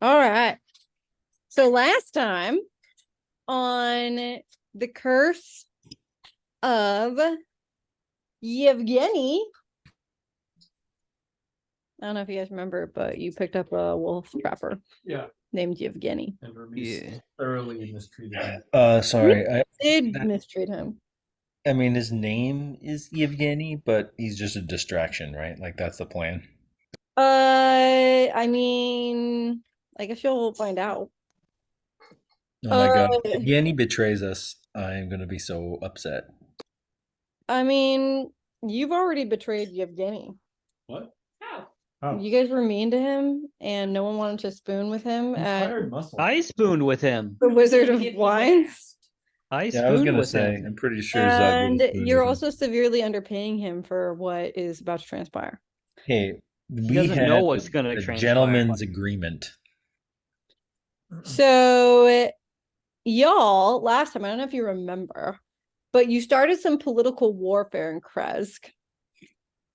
All right. So last time on the curse of Yevgeny, I don't know if you guys remember, but you picked up a wolf trapper Yeah, named Yevgeny. and Vermees Yeah. thoroughly mistreated him. Sorry. Did mistreat him. I mean, his name is Yevgeny, but he's just a distraction, right? Like that's the plan. I mean, I guess you'll find out. Oh my Uh, God, if Yevgeny betrays us, I'm gonna be so upset. I mean, you've already betrayed Yevgeny. What? How? Oh, You guys were mean to him, and no one wanted to spoon with him he's at hired muscle. I spooned with him. the Wizard of Wines. I Yeah, I was spooned gonna with say, him. I'm pretty sure Zug would And have spooned you're with him. also severely underpaying him for what is about to transpire. Hey, He we doesn't know had what's going to a transpire. gentleman's agreement. So, y'all, last time, I don't know if you remember, but you started some political warfare in Kresk.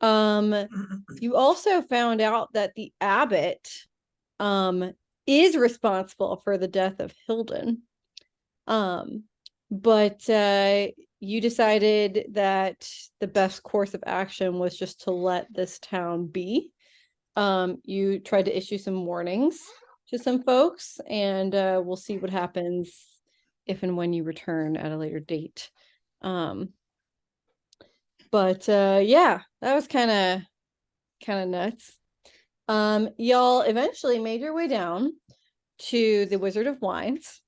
You also found out that the abbot is responsible for the death of Hilden. But you decided that the best course of action was just to let this town be. You tried to issue some warnings to some folks, and we'll see what happens if and when you return at a later date. Um, but yeah, that was kind of nuts. Y'all eventually made your way down to the Wizard of Wines.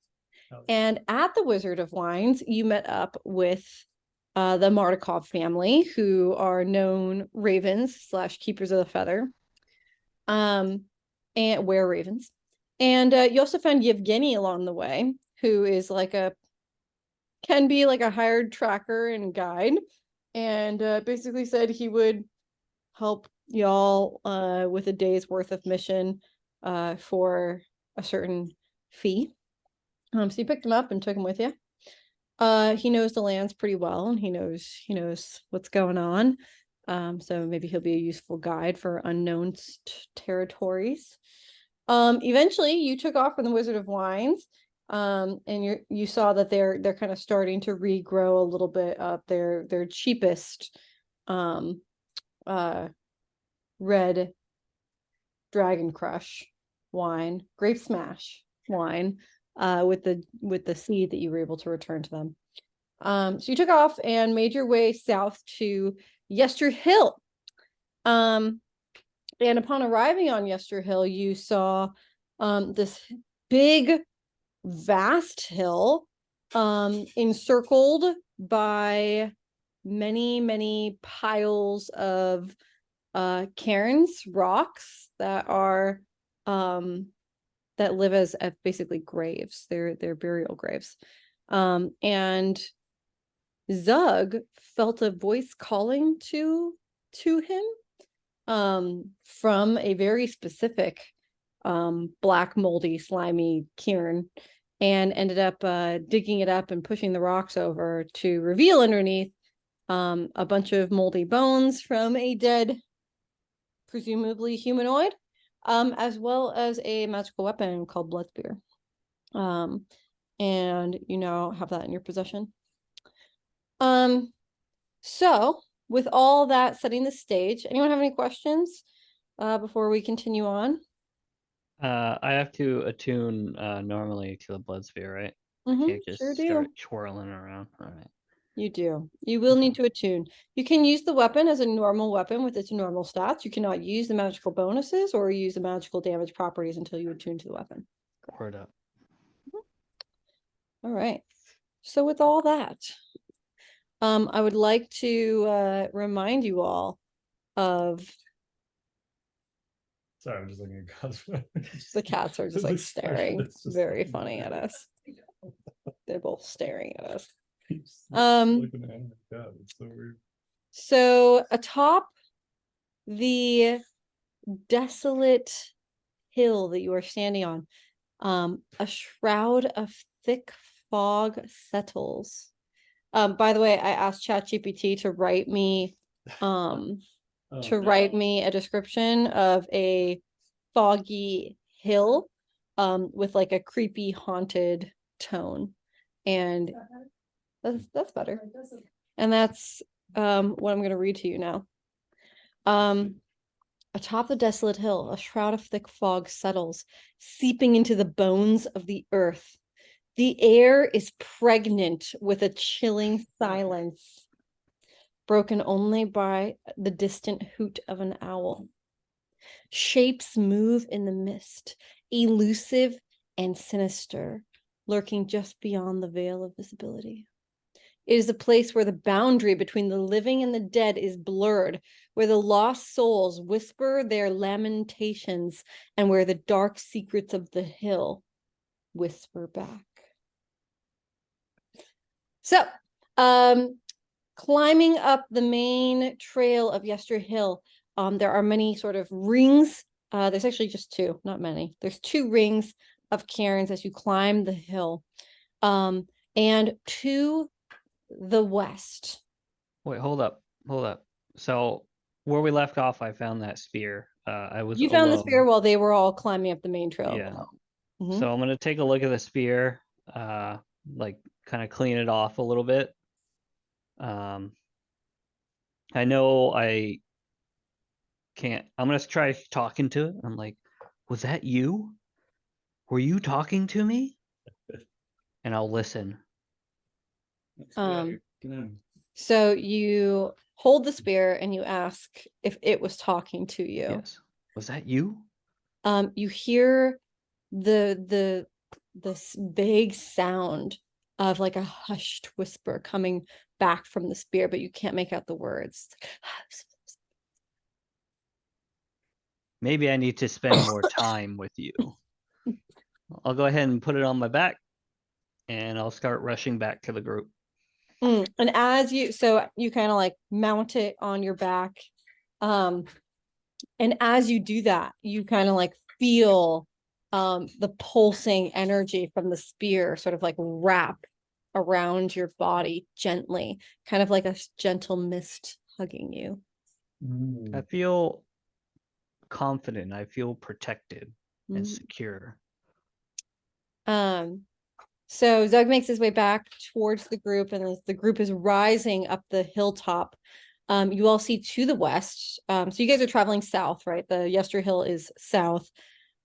And at the Wizard of Wines, you met up with the Mardukov family, who are known ravens slash keepers of the feather, and were ravens. And you also found Yevgeny along the way, who is can be like a hired tracker and guide, and basically said he would help y'all with a day's worth of mission for a certain fee. So you picked him up and took him with you. He knows the lands pretty well, and he knows what's going on. So maybe he'll be a useful guide for unknown territories. Eventually you took off from the Wizard of Wines, and you saw that they're kind of starting to regrow a little bit up their cheapest um red Dragon Crush wine, Grape Smash wine, with the seed that you were able to return to them. So you took off and made your way south to Yester Hill. And upon arriving on Yester Hill, you saw this big, vast hill, encircled by many, many piles of cairns, rocks that are that live as basically graves. They're burial graves. And Zug felt a voice calling to him from a very specific black, moldy, slimy cairn, and ended up digging it up and pushing the rocks over to reveal underneath a bunch of moldy bones from a dead, presumably humanoid, as well as a magical weapon called Blood Spear. And you now have that in your possession. So with all that setting the stage, anyone have any questions before we continue on? I have to attune normally to the blood sphere, right? I can't Sure just do. start twirling around. All right. You do. You will need to attune. You can use the weapon as a normal weapon with its normal stats. You cannot use the magical bonuses or use the magical damage properties until you attune to the weapon. Word up. All right. So with all that, I would like to remind you all of Sorry, I'm just looking at God's. the cats are just like staring very funny at us. They're both staring at us. Like an anime cat. It's so weird. So atop the desolate hill that you are standing on, a shroud of thick fog settles. By the way, I asked ChatGPT to write me write me a description of a foggy hill with like a creepy haunted tone. And that's better. And that's what I'm gonna read to you now. Atop the desolate hill, a shroud of thick fog settles, seeping into the bones of the earth. The air is pregnant with a chilling silence, broken only by the distant hoot of an owl. Shapes move in the mist, elusive and sinister, lurking just beyond the veil of visibility. It is a place where the boundary between the living and the dead is blurred, where the lost souls whisper their lamentations, and where the dark secrets of the hill whisper back. So, climbing up the main trail of Yester Hill, there are many sort of rings. There's actually just two, not many. There's two rings of cairns as you climb the hill. And to the west. Wait, hold up. So where we left off, I found that spear. I was You found the alone. spear while they were all climbing up the main trail. Yeah. Mhm. So I'm gonna take a look at the spear, like kind of clean it off a little bit. I know I can't. I'm gonna try talking to it. I'm like, was that you? Were you talking to me? And I'll listen. So you hold the spear and you ask if it was talking to you. Yes. Was that you? You hear this vague sound of like a hushed whisper coming back from the spear, but you can't make out the words. Maybe I need to spend more time with you. I'll go ahead and put it on my back, and I'll start rushing back to the group. And as you kind of like mount it on your back, and as you do that, you kind of like feel the pulsing energy from the spear sort of like wrap around your body gently, kind of like a gentle mist hugging you. I feel confident. I feel protected and secure. So Zug makes his way back towards the group, and as the group is rising up the hilltop, you all see to the west. So you guys are traveling south, right? The Yester Hill is south.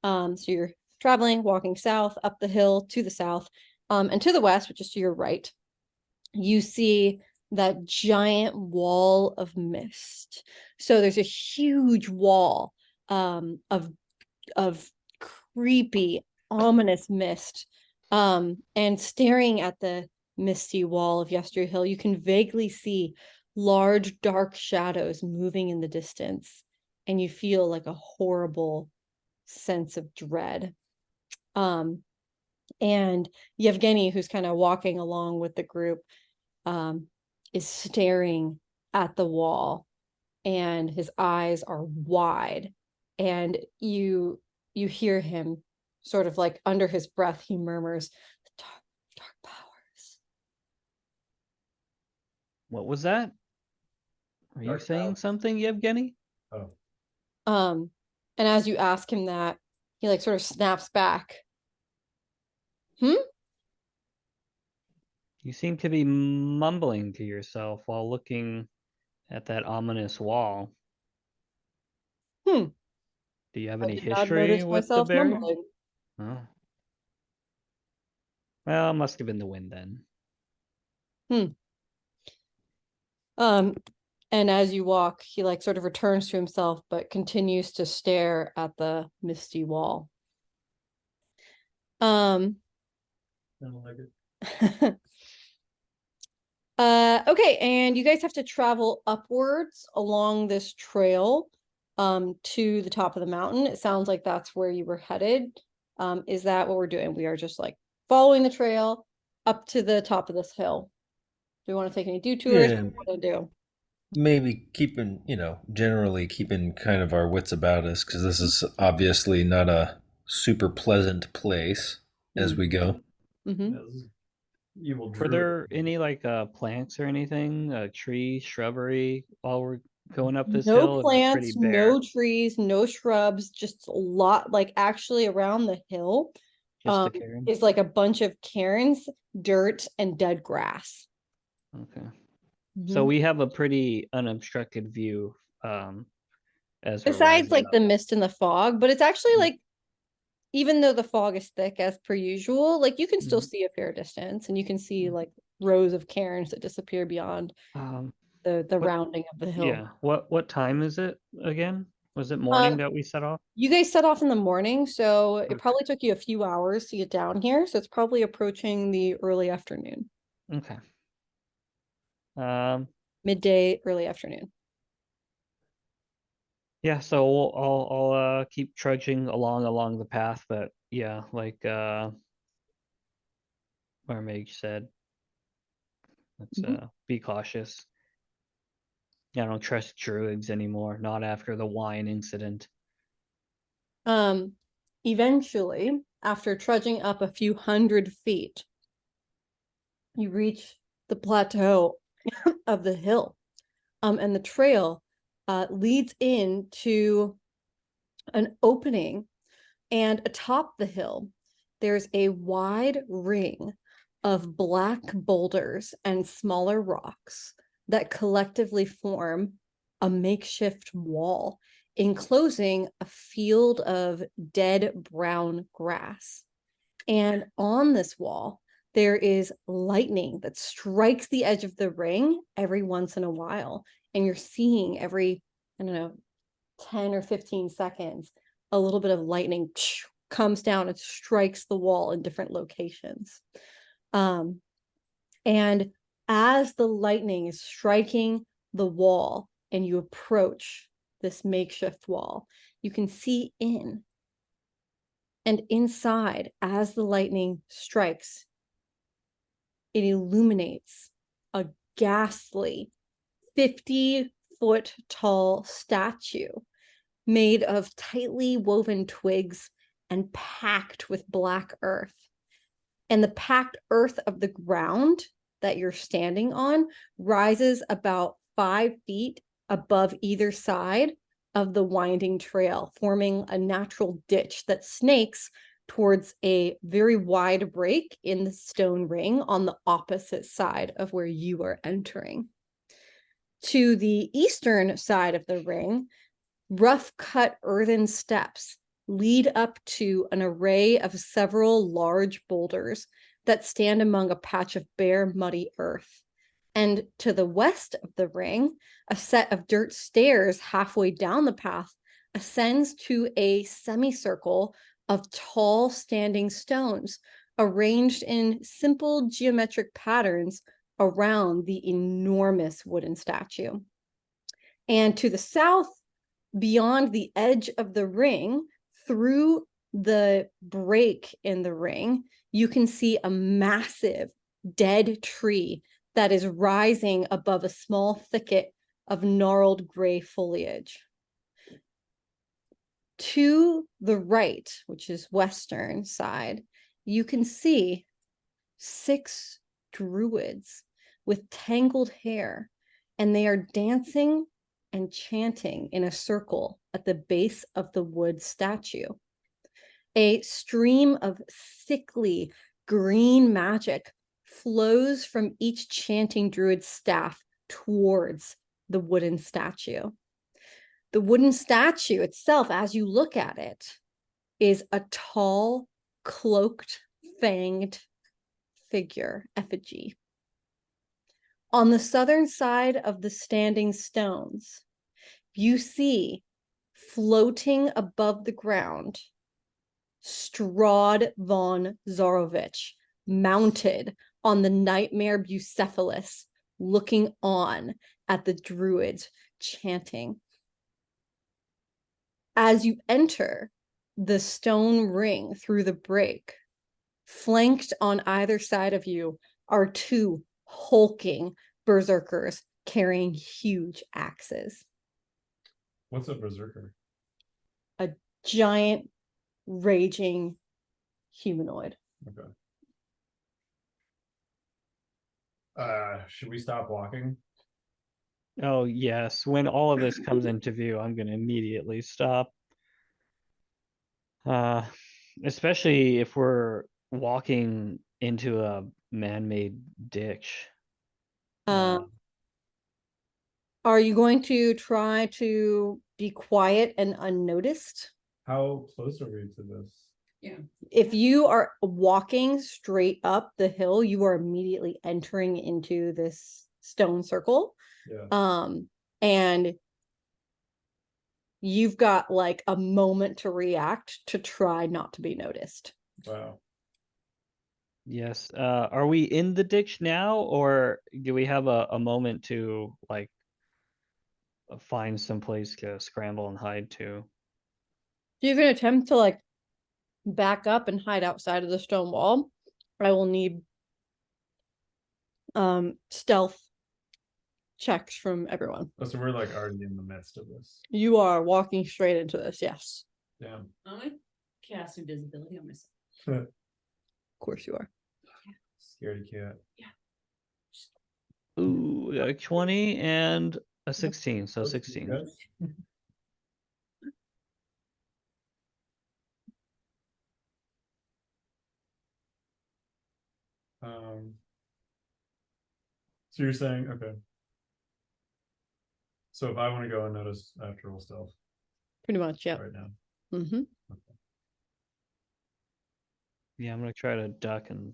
So you're traveling, walking south up the hill to the south. And to the west, which is to your right, you see that giant wall of mist. So there's a huge wall of creepy, ominous mist. And staring at the misty wall of Yester Hill, you can vaguely see large dark shadows moving in the distance, and you feel like a horrible sense of dread. And Yevgeny, who's kind of walking along with the group, is staring at the wall, and his eyes are wide, and you hear him sort of like under his breath, he murmurs, "The dark powers." What was that? Are you saying something, Yevgeny? Oh. And as you ask him that, he like sort of snaps back. You seem to be mumbling to yourself while looking at that ominous wall. Do you have any history with the bear? Oh. Well, it must have been the wind then. And as you walk, he like sort of returns to himself, but continues to stare at the misty wall. I don't like it. Okay, and you guys have to travel upwards along this trail to the top of the mountain. It sounds like that's where you were headed. Is that what we're doing? We are just like following the trail up to the top of this hill. Do we want to take any detours? Yeah. What do we want to do? Maybe keeping, generally keeping kind of our wits about us, because this is obviously not a super pleasant place as we go. Mm-hmm. Yeah, this is evil Were druid. there any like plants or anything, tree, shrubbery while we're going up this No hill? And it's pretty plants, bare. no trees, no shrubs, just a lot, like actually around the hill Just the cairn. is like a bunch of cairns, dirt, and dead grass. Okay. So Mhm. we have a pretty unobstructed view as we're Besides rising like up. the mist and the fog, but it's actually Mhm. like, even though the fog is thick as per usual, like you can still Mhm. see a fair distance and you can see like rows of cairns that disappear beyond Um, the what? rounding of the hill. Yeah. What time is it again? Was it Um, morning that we set off? You guys set off in the morning, so it Okay. probably took you a few hours to get down here, so it's probably approaching the early afternoon, Okay. Um, midday, early afternoon. yeah, so I'll keep trudging along the path, but yeah, like where Meg said, let's Mhm. be cautious. I don't trust druids anymore, not after the wine incident. Um, Eventually, after trudging up a few hundred feet, you reach the plateau of the hill. And the trail leads into an opening, and atop the hill, there's a wide ring of black boulders and smaller rocks that collectively form a makeshift wall enclosing a field of dead brown grass. And on this wall, there is lightning that strikes the edge of the ring every once in a while. And you're seeing every, I don't know, 10 or 15 seconds, a little bit of lightning comes down and strikes the wall in different locations. And as the lightning is striking the wall and you approach this makeshift wall, you can see in. And inside, as the lightning strikes, it illuminates a ghastly 50-foot tall statue made of tightly woven twigs and packed with black earth. And the packed earth of the ground that you're standing on rises about 5 feet above either side of the winding trail, forming a natural ditch that snakes towards a very wide break in the stone ring on the opposite side of where you are entering. To the eastern side of the ring, rough cut earthen steps lead up to an array of several large boulders that stand among a patch of bare, muddy earth. And to the west of the ring, a set of dirt stairs halfway down the path ascends to a semicircle of tall standing stones arranged in simple geometric patterns around the enormous wooden statue. And to the south, beyond the edge of the ring, through the break in the ring, you can see a massive dead tree that is rising above a small thicket of gnarled gray foliage. To the right, which is western side, you can see 6 druids with tangled hair, and they are dancing and chanting in a circle at the base of the wood statue. A stream of sickly green magic flows from each chanting druid's staff towards the wooden statue. The wooden statue itself, as you look at it, is a tall, cloaked, fanged figure, effigy. On the southern side of the standing stones, you see, floating above the ground, Strahd von Zarovich, mounted on the nightmare Bucephalus, looking on at the druids chanting. As you enter the stone ring through the break, flanked on either side of you are 2 hulking berserkers carrying huge axes. What's a berserker? A giant, raging humanoid. Okay. Should we stop walking? Oh yes, when all of this comes into view, I'm gonna immediately stop. Uh, especially if we're walking into a man-made ditch. Um, are you going to try to be quiet and unnoticed? How close are we to this? If you are walking straight up the hill, you are immediately entering into this stone circle. Yeah. And you've got like a moment to react to try not to be noticed. Wow. Yes. Are we in the ditch now, or do we have a moment to like find some place to scramble and hide to? You can attempt to like back up and hide outside of the stone wall. I will need stealth checks from everyone. Oh, so we're like already in the midst of this. You are walking straight into this, yes. Damn. I'm gonna cast invisibility on myself. Of course you are. Scaredy cat. Ooh, a 20 and a 16, so Those two 16. guys? So you're saying, okay. So if I want to go and notice after roll stealth Pretty much, yeah. right now. Mm-hmm. Yeah, I'm gonna try to duck and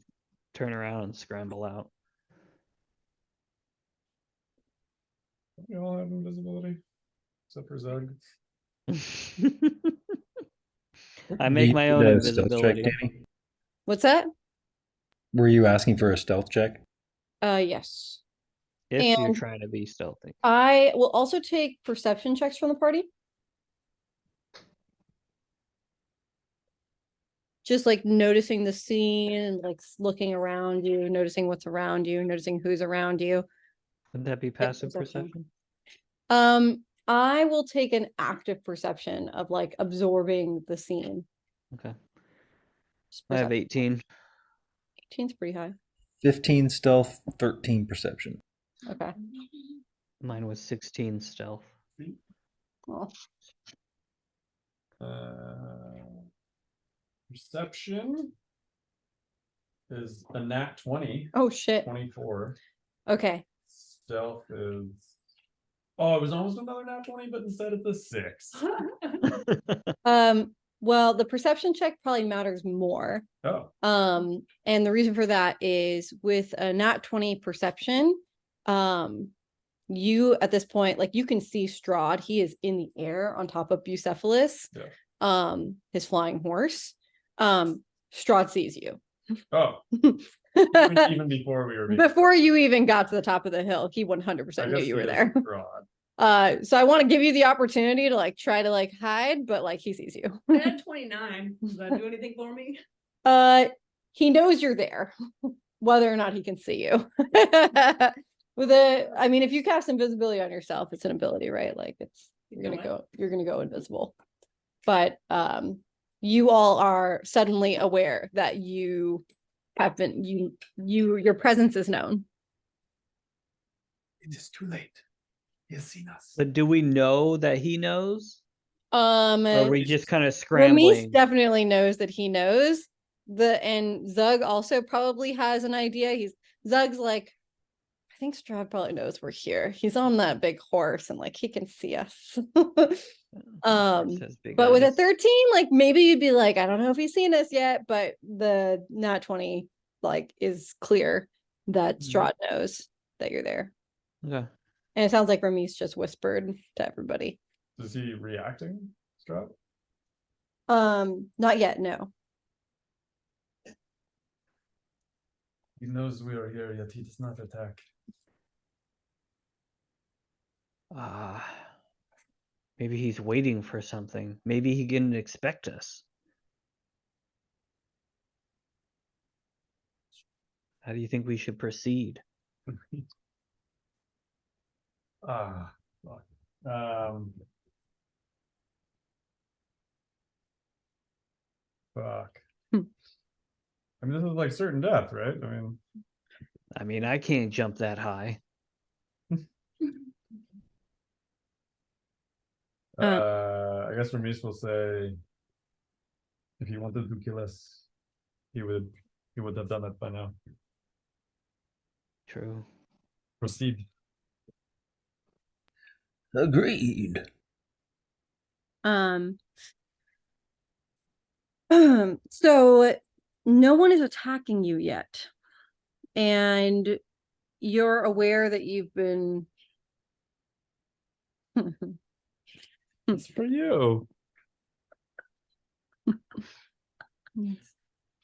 turn around and scramble out. We all have invisibility. Except for Zug. I Do make you my need own a stealth check, invisibility. Danny? What's that? Were you asking for a stealth check? Yes. If you're And trying to be stealthy. I will also take perception checks from the party. Just like noticing the scene, like looking around you, noticing what's around you, noticing who's around you. Would that be passive perception. perception? I will take an active perception of like absorbing the scene. Okay. Just I have perception. 18. 18's pretty high. 15 stealth, 13 perception. Okay. Mine was 16 stealth. Well, Perception is a nat 20. oh shit. 24. Okay. Stealth is. Oh, it was almost another nat 20, but instead it's a 6. Well, the perception check probably matters more. Oh. And the reason for that is with a nat 20 perception, you at this point, like you can see Strahd, he is in the air on top of Bucephalus, his flying horse. Strahd sees you. Oh. even before we were before you even got to the top of the hill, he 100% knew you were there. So I want to give you the opportunity to like try to like hide, but like he sees you. I had 29. Does that do anything for me? He knows you're there, whether or not he can see you. I mean, if you cast invisibility on yourself, it's an ability, right? Like you're gonna go invisible. But you all are suddenly aware that you have been your presence is known. It is too late. He has seen us. But do we know that he knows? Or are we just kind of Ramis scrambling? definitely knows that he knows. And Zug also probably has an idea. Zug's like, I think Strahd probably knows we're here. He's on that big horse and like he can see us. But with a 13, like maybe you'd be like, I don't know if he's seen us yet, but the nat 20 like is clear that Strahd knows that you're there. Okay. And it sounds like Ramis just whispered to everybody. Is he reacting, Strahd? Not yet, no. He knows we are here, yet he does not attack. Maybe he's waiting for something. Maybe he didn't expect us. How do you think we should proceed? Fuck. Fuck. I mean, this is like certain death, right? I mean, I can't jump that high. I guess Ramis will say, if he wanted to kill us, he would have done it by now. True. Proceed. Agreed. So no one is attacking you yet. And you're aware that you've been It's for you.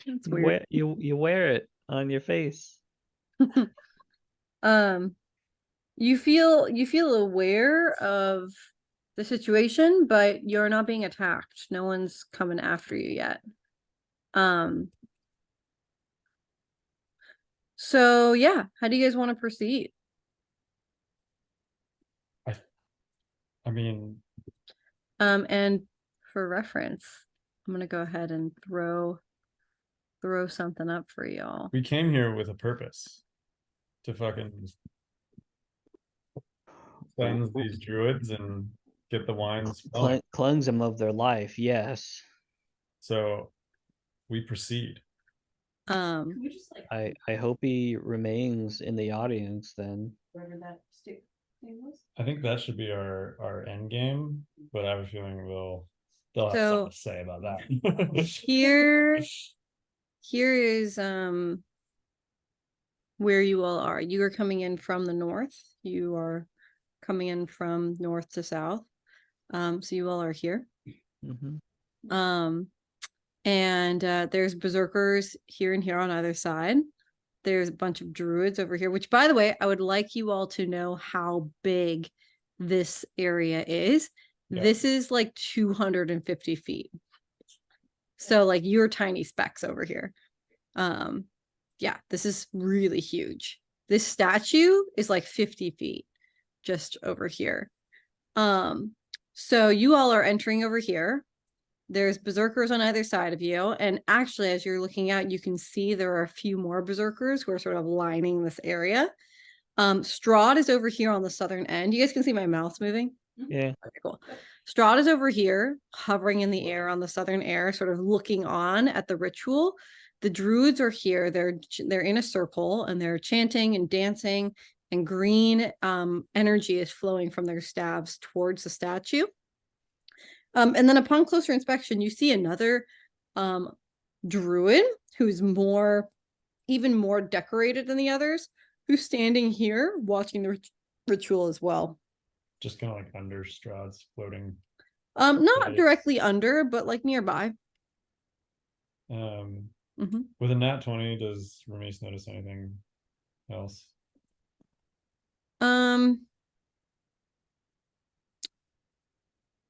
That's weird. You wear it on your face. You feel aware of the situation, but you're not being attacked. No one's coming after you yet. So yeah, how do you guys want to proceed? I mean, And for reference, I'm gonna go ahead and throw something up for y'all. we came here with a purpose to fucking cleanse these druids and get the wines flowing. Cleanse them of their life, yes. So we proceed. Can we just like I hope he remains in the audience then. wherever that stick thing was? I think that should be our end game, but I have a feeling they'll have So- something to say about that. Here is where you all are. You are coming in from the north. You are coming in from north to south. So you all are here. Mhm. And there's berserkers here and here on either side. There's a bunch of druids over here, which, by the way, I would like you all to know how big this area is. Yeah. This is like 250 feet. So like you're tiny specks over here. Yeah, this is really huge. This statue is like 50 feet just over here. So you all are entering over here. There's berserkers on either side of you. And actually, as you're looking out, you can see there are a few more berserkers who are sort of lining this area. Strahd is over here on the southern end. You guys can see my mouse moving. Yeah. Okay, cool. Strahd is over here, hovering in the air on the southern air, sort of looking on at the ritual. The druids are here. They're in a circle and they're chanting and dancing, and green energy is flowing from their staves towards the statue. And then upon closer inspection, you see another druid who's even more decorated than the others, who's standing here watching the ritual as well. Just kind of like under Strahd's floating. Not Nice. directly under, but like nearby. With a nat 20, does Ramis notice anything else?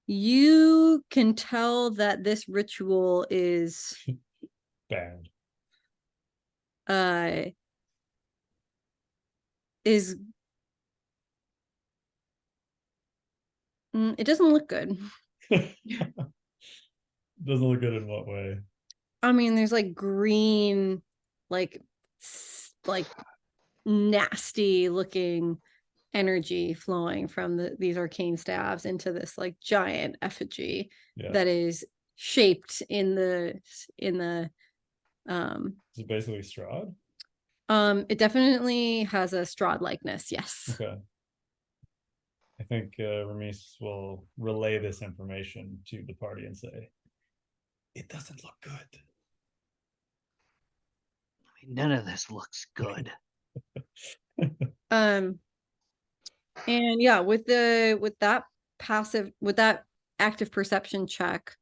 You can tell that this ritual is Bad. is it doesn't look good. Doesn't look good in what way? I mean, there's like green, like nasty looking energy flowing from these arcane staves into this like giant effigy that is shaped in the Is it basically Strahd? it definitely has a Strahd likeness, yes. Okay. I think Ramis will relay this information to the party and say, it doesn't look good. None of this looks good. And yeah, with that active perception check,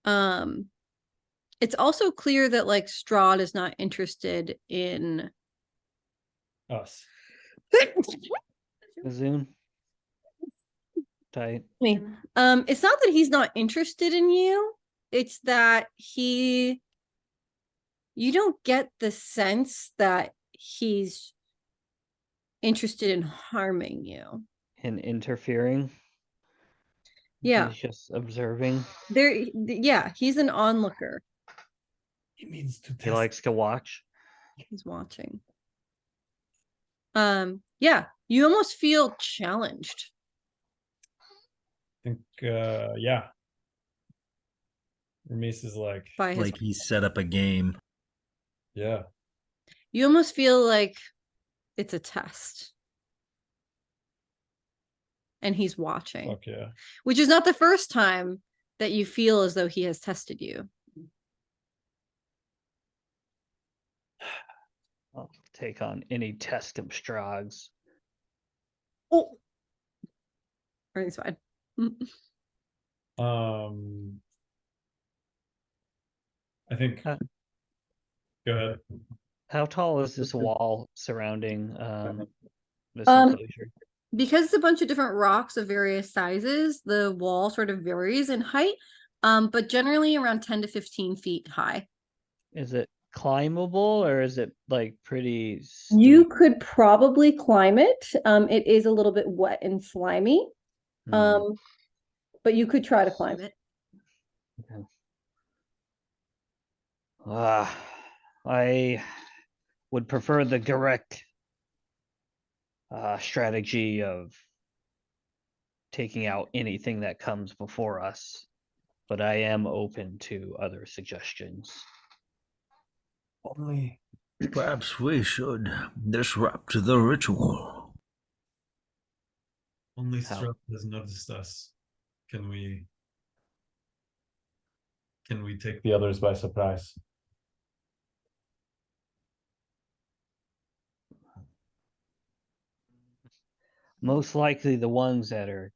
it's also clear that like Strahd is not interested in Us. Zoom. Tight. me. It's not that he's not interested in you, it's that you don't get the sense that he's interested in harming you. And interfering. Yeah. He's just observing. Yeah, he's an onlooker. He means to He test. likes to watch. He's watching. Yeah, you almost feel challenged. think yeah. Remise is like, By his, Like he set up a game. yeah. you almost feel like it's a test. And he's watching, Fuck yeah. which is not the first time that you feel as though he has tested you. I'll take on any test of Strahd's. Oh, everything's fine. I think Uh, go ahead. How tall is this wall surrounding this Um, enclosure? Because it's a bunch of different rocks of various sizes, the wall sort of varies in height, but generally around 10 to 15 feet high. Is it climbable or is it like pretty You steep? could probably climb it. It is a little bit wet and slimy, Hmm, but you could try to climb it. okay. I would prefer the direct strategy of taking out anything that comes before us, but I am open to other suggestions. Only Perhaps we should disrupt the ritual. How? Strahd has noticed us. Can we take the others by surprise? Most likely the ones that are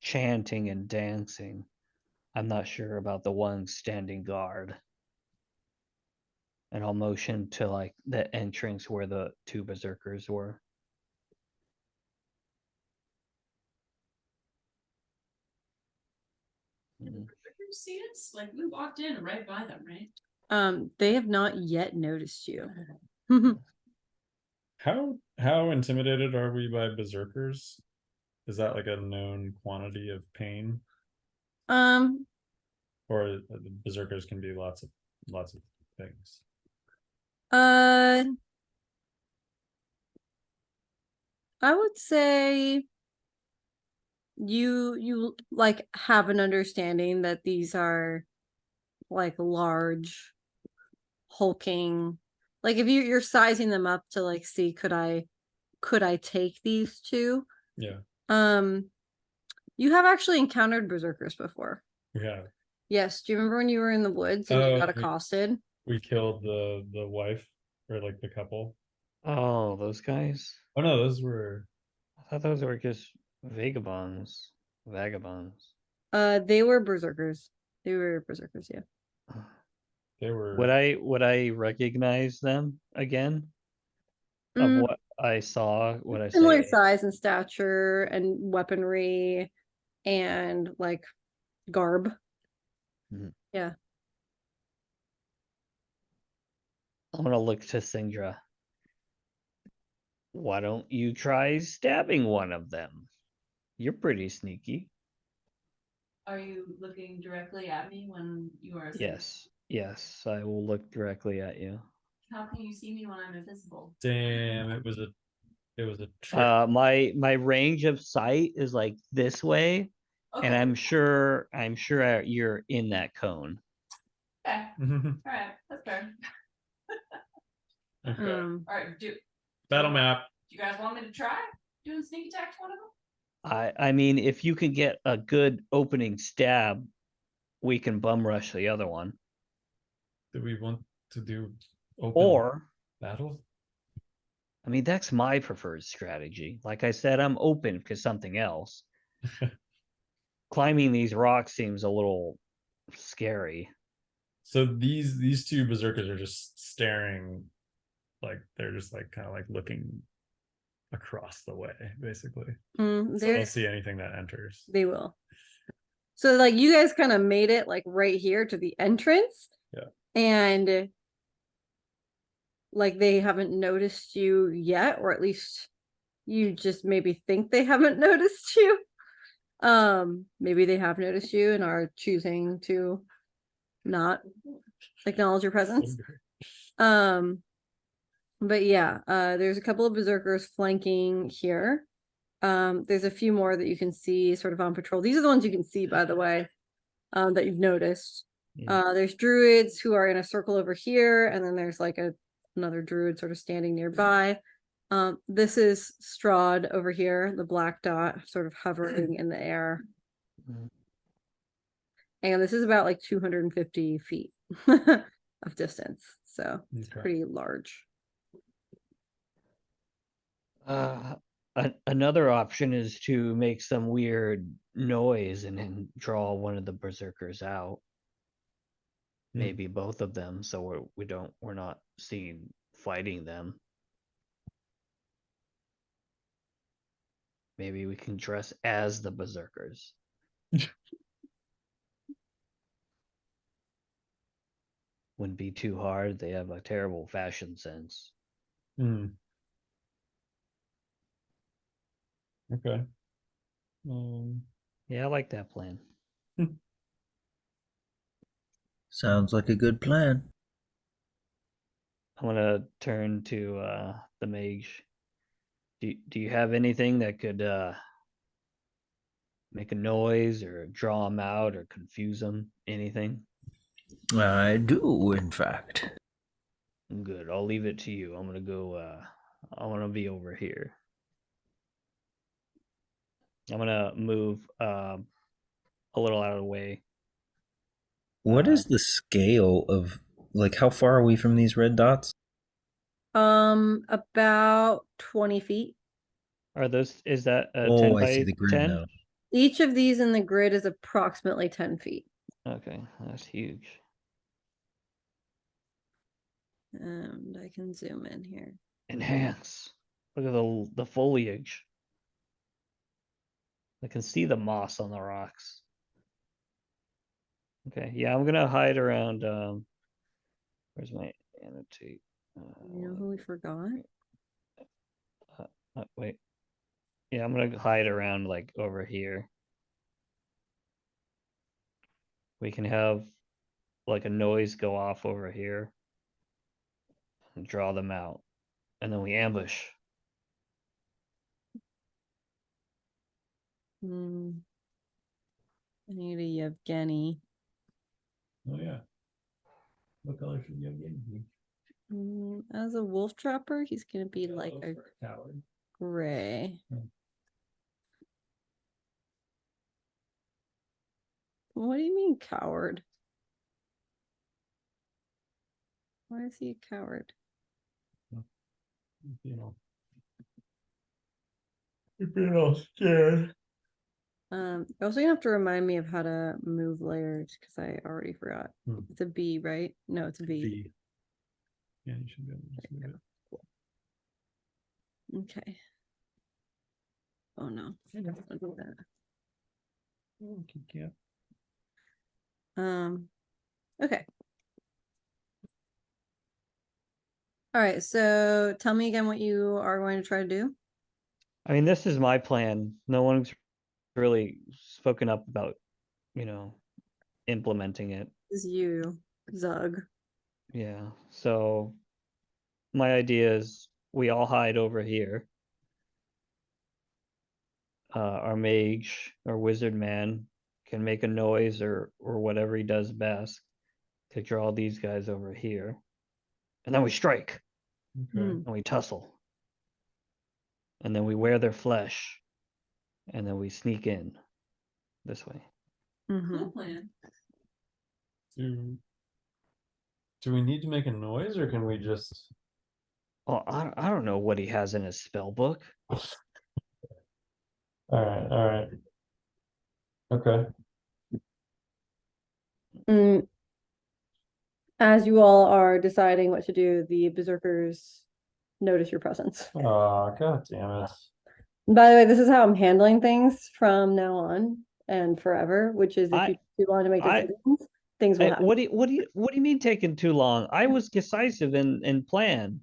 chanting and dancing. I'm not sure about the ones standing guard. And I'll motion to like the entrance where the two berserkers were. Mm. You see us? Like we walked in right by them, right? They have not yet noticed you. How intimidated are we by berserkers? Is that like a known quantity of pain? um, Or berserkers can be lots of things. I would say you like have an understanding that these are like large hulking, like if you're sizing them up to like see could I take these two. Yeah, You have actually encountered berserkers before. we have. Yes, do you remember when you were in the woods and you Oh, got accosted? we killed the wife or like the couple. Oh, those guys? Oh no, those were I thought those were just vagabonds. Vagabonds. They were berserkers. They were berserkers, yeah. they were Would I recognize them again? Of Mm, what I saw, would I similar say? size and stature and weaponry and like garb. Mhm. Yeah. I'm gonna look to Sindra. Why don't you try stabbing one of them? You're pretty sneaky. Are you looking directly at me when you are? Yes, yes, I will look directly at you. How can you see me when I'm invisible? damn, it was a trick. My range of sight is like this way, and Okay. I'm sure you're in that cone. Okay. Okay. All right. That's fair. Um, All right. Battle map. Do you guys want me to try doing sneak attack to one of them? I mean, if you can get a good opening stab, we can bum rush the other one. Do we want to do open Or, battle? I mean, that's my preferred strategy. Like I said, I'm open to something else. Climbing these rocks seems a little scary. So these two berserkers are just staring, like they're just like kind of like looking across the way, basically. So they they'll see anything that enters. they will. So like you guys kind of made it like right here to the entrance. Yeah. And like they haven't noticed you yet, or at least you just maybe think they haven't noticed you. Maybe they have noticed you and are choosing to not acknowledge your presence. But yeah, there's a couple of berserkers flanking here. There's a few more that you can see sort of on patrol. These are the ones you can see, by the way, that you've noticed. Yeah. There's druids who are in a circle over here, and then there's like another druid sort of standing nearby. This is Strahd over here, the black dot sort of hovering in the air. Mhm. And this is about like 250 feet of distance. So it's Okay. pretty large. Another option is to make some weird noise and then draw one of the berserkers out. Hmm. Maybe both of them, so we're not seen fighting them. Maybe we can dress as the berserkers. Wouldn't be too hard. They have a terrible fashion sense. Hmm. Okay. Yeah, I like that plan. Sounds like a good plan. I'm gonna turn to the mage. Do you have anything that could make a noise or draw them out or confuse them? Anything? I do, in fact. Good. I'll leave it to you. I'm gonna go. I'm gonna be over here. I'm gonna move a little out of the way. What is the scale of, like, how far are we from these red dots? About 20 feet. Are those? Is that a Oh, 10 I see by the grid 10? now. Each of these in the grid is approximately 10 feet. Okay, that's huge. And I can zoom in here. Enhance. Look at the foliage. I can see the moss on the rocks. Okay, yeah, I'm gonna hide around. Where's my annotate? You know who we forgot? Wait. Yeah, I'm gonna hide around like over here. We can have like a noise go off over here and draw them out, and then we ambush. I need a Yevgeny. Oh yeah. What color should you be? As a wolf trapper, he's gonna be like a coward. gray. What do you mean coward? Why is he a coward? You know. You're being all scared. You're also gonna have to remind me of how to move layers because I already forgot. It's a B, right? No, it's a V. V. Yeah, you should be able to just move it. Okay. Oh no, I don't want to do that. Oh, yeah. Okay. All right, so tell me again what you are going to try to do. I mean, this is my plan. No one's really spoken up about, implementing it. This is you, Zug. Yeah. So my idea is we all hide over here. Our mage or wizard man can make a noise or whatever he does best to draw these guys over here. And then we strike Okay. Hmm. and we tussle. And then we wear their flesh. And then we sneak in this way. Cool plan. Do we need to make a noise or can we just Well, I don't know what he has in his spell book. all right. Okay. As you all are deciding what to do, the berserkers notice your presence. Oh, god damn it. By the way, this is how I'm handling things from now on and forever, which is if you want to make decisions, things will happen. What do you mean taking too long? I was decisive in plan.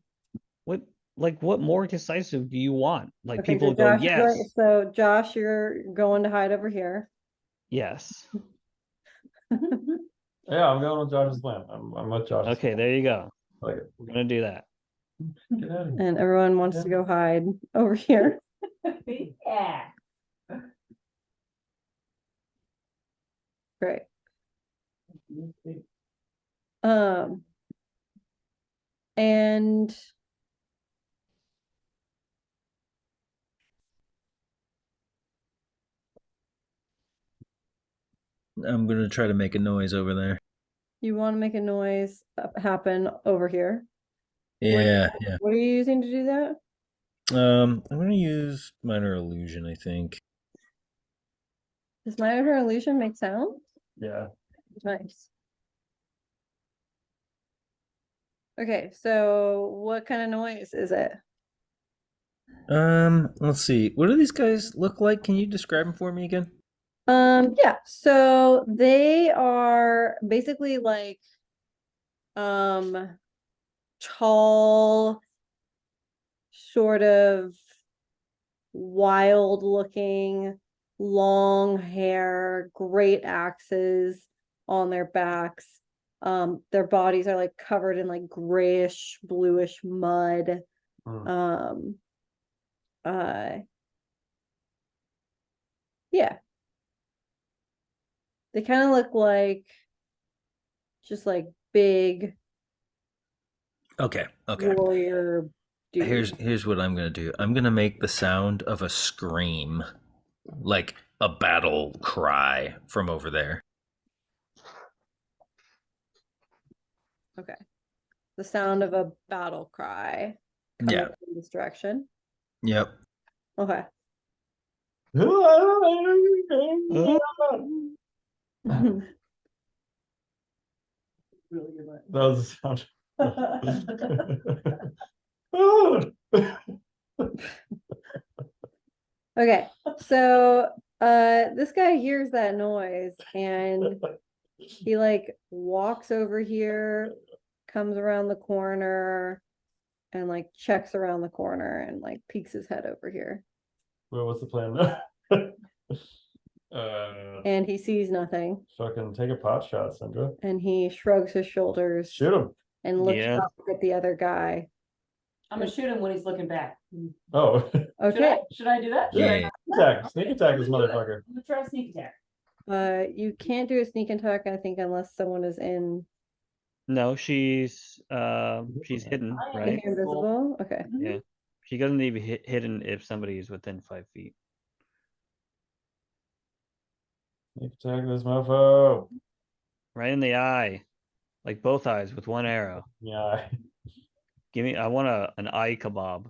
What more decisive do you want? Like Okay, people so go, Josh, yes. so Josh, you're going to hide over here. Yes. Yeah, I'm going with Josh's plan. I'm with Josh's Okay, plan. there you go. Like, We're gonna do that. get out of here. And everyone wants to go hide over here. Yeah. Great. Um, and I'm gonna try to make a noise over there. you want to make a noise happen over here. Yeah, yeah. What are you using to do that? I'm gonna use minor illusion, I think. Does minor illusion make sound? Yeah. Nice. Okay, so what kind of noise is it? Let's see. What do these guys look like? Can you describe them for me again? Yeah, so they are basically like tall, sort of wild looking, long hair, great axes on their backs. Their bodies are like covered in like grayish, bluish mud. Hmm. Uh yeah. They kind of look like just like big Okay, okay. warrior dudes. Here's what I'm gonna do. I'm gonna make the sound of a scream, like a battle cry from over there. Okay. The sound of a battle cry coming Yeah. from this direction. Yep. Okay. Really good one. That was the sound. Okay, so this guy hears that noise and he like walks over here, comes around the corner, and like checks around the corner and like peeks his head over here. Well, what's the plan now? And he sees nothing Fucking take a pot shot, Sandra. and he shrugs his shoulders Shoot him. and looks Yeah. up at the other guy. I'm gonna shoot him when he's looking back. Oh. Okay, Should I do that? Yeah. Sneak attack this motherfucker. I'm gonna try sneak attack. you can't do a sneak attack, I think, unless someone is in No, she's hidden, I am right? invisible. Okay. Yeah. She doesn't even hidden if somebody is within 5 feet. Sneak attack this mofo. Right in the eye. Like both eyes with one arrow. Yeah. I want an eye kebab.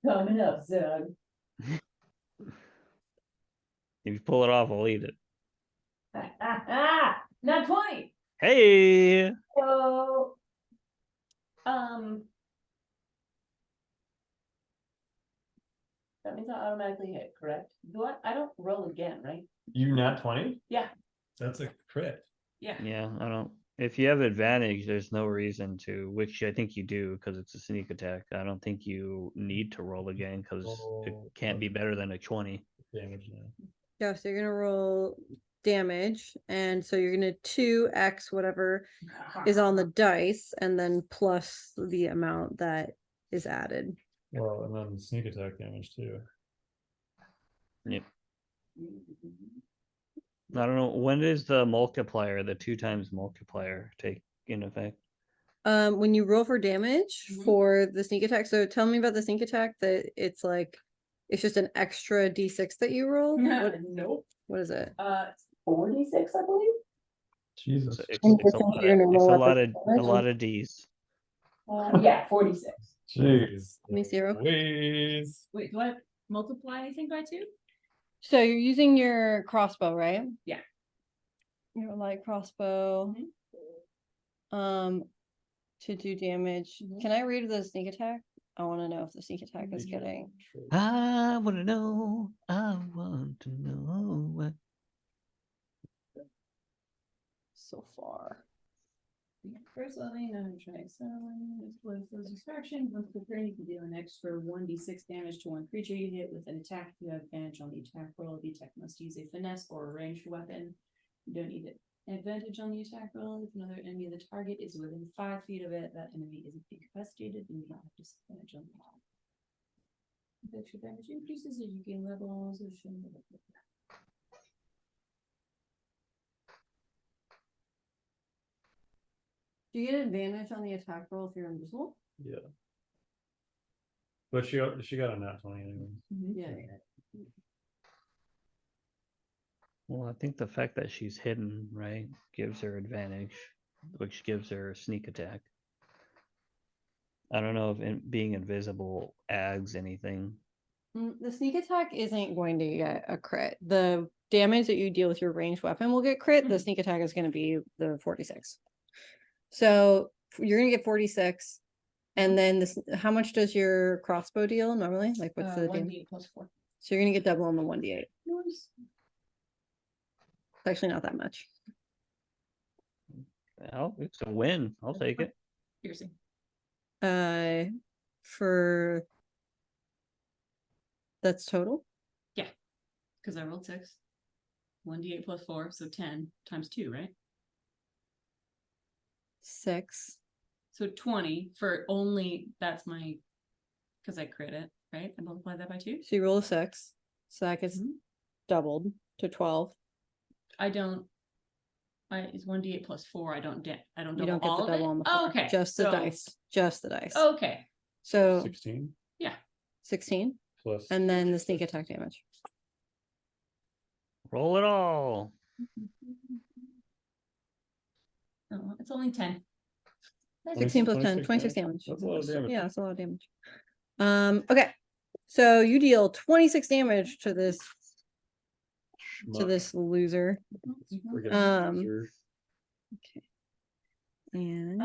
Coming up, Zug. If you pull it off, I'll eat it. Not 20. Hey! So, that means I automatically hit, correct? Do I don't roll again, right? You nat 20? Yeah. That's a crit. Yeah. Yeah, I don't. If you have advantage, there's no reason to, which I think you do because it's a sneak attack. I don't think you need to roll again because it can't be better than a 20. Damage now. Yeah, so you're gonna roll damage, and so you're gonna 2x whatever is on the dice, and then plus the amount that is added. Well, and then sneak attack damage too. Yep. I don't know. When does the multiplier, the 2 times multiplier, take in effect? When you roll for damage Mhm. for the sneak attack, so tell me about the sneak attack, that it's like it's just an extra d6 that you roll. Nope. What is it? 46, I believe. Jesus. So In addition to your normal weapon a lot of D's. Yeah, 46. Jeez. Let me see real quick. Please. Wait, do I multiply anything by 2? So you're using your crossbow, right? Yeah. Your light crossbow. To do damage. Can I read the sneak attack? I want to know if the sneak attack is getting I want to know. I want to know. so far. First leveling, I'm trying with those distractions. Once prepared, you can deal an extra 1d6 damage to one creature you hit with an attack. If you have advantage on the attack roll, the attack must use a finesse or a ranged weapon. You don't need advantage on the attack roll. If another enemy of the target is within 5 feet of it, that enemy is incapacitated and you don't have disadvantage on the attack. If extra damage increases as you gain levels, it should. Do you get advantage on the attack roll if you're invisible? Yeah. But she got a nat 20 anyway. Yeah. Well, I think the fact that she's hidden, right, gives her advantage, which gives her sneak attack. I don't know if being invisible adds anything. The sneak attack isn't going to get a crit. The damage that you deal with your ranged weapon will get crit. The sneak attack is going to be the 46. So you're going to get 46. And then this, how much does your crossbow deal normally? Like what's the damage? 1d8 plus 4. So you're going to get double on the 1d8. It's Nice. actually not that much. Oh, it's a win. I'll take it. Piercing. For that's total. Because I rolled 6. 1d8 plus 4, so 10 times 2, right? 6. So 20 for only, that's my, because I crit it, right? I multiply that by 2. So you roll a 6. So that gets doubled to 12. It's 1d8 plus 4. I don't You double don't get all the of double it? on the Oh, 4. okay. Just the so- dice. Just the dice. Okay. So 16 16. plus. And then the sneak attack damage. Roll it all. Oh, it's only 10. 16 plus 10, 26 26 damage. That's a lot of damage. Yeah, that's a lot of damage. Okay. So you deal 26 damage to this Schmuck. loser. Friggin' Um, loser. Okay. And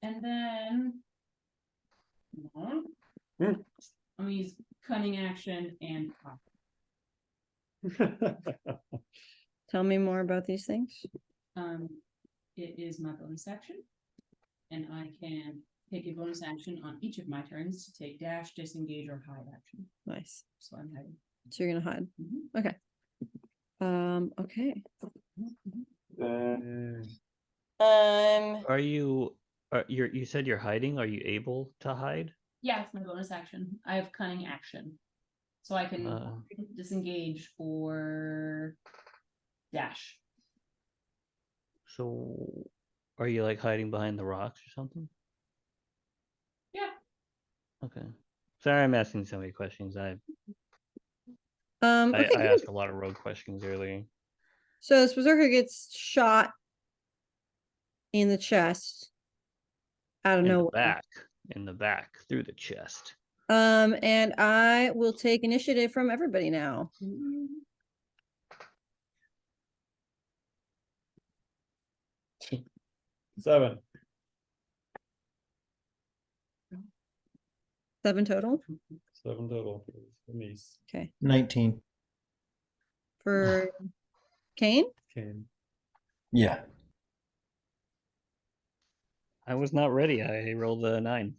And then Hmm. I'm gonna use cunning action and pop. tell me more about these things. It is my bonus action, and I can take a bonus action on each of my turns to take dash, disengage, or hide action. Nice. So I'm hiding. So you're gonna hide. Mhm. Okay. Okay. Are you? You said you're hiding. Are you able to hide? Yeah, it's my bonus action. I have cunning action, so I can disengage or dash. So, are you like hiding behind the rocks or something? Yeah. Okay. Sorry, I'm asking so many questions. I Okay, good. asked a lot of rogue questions earlier. So this berserker gets shot in the chest out of In the nowhere. back, through the chest. And I will take initiative from everybody now. 7. 7 total. 7 total for me. Okay. 19. For Kane. Came. Yeah. I was not ready. I rolled a 9.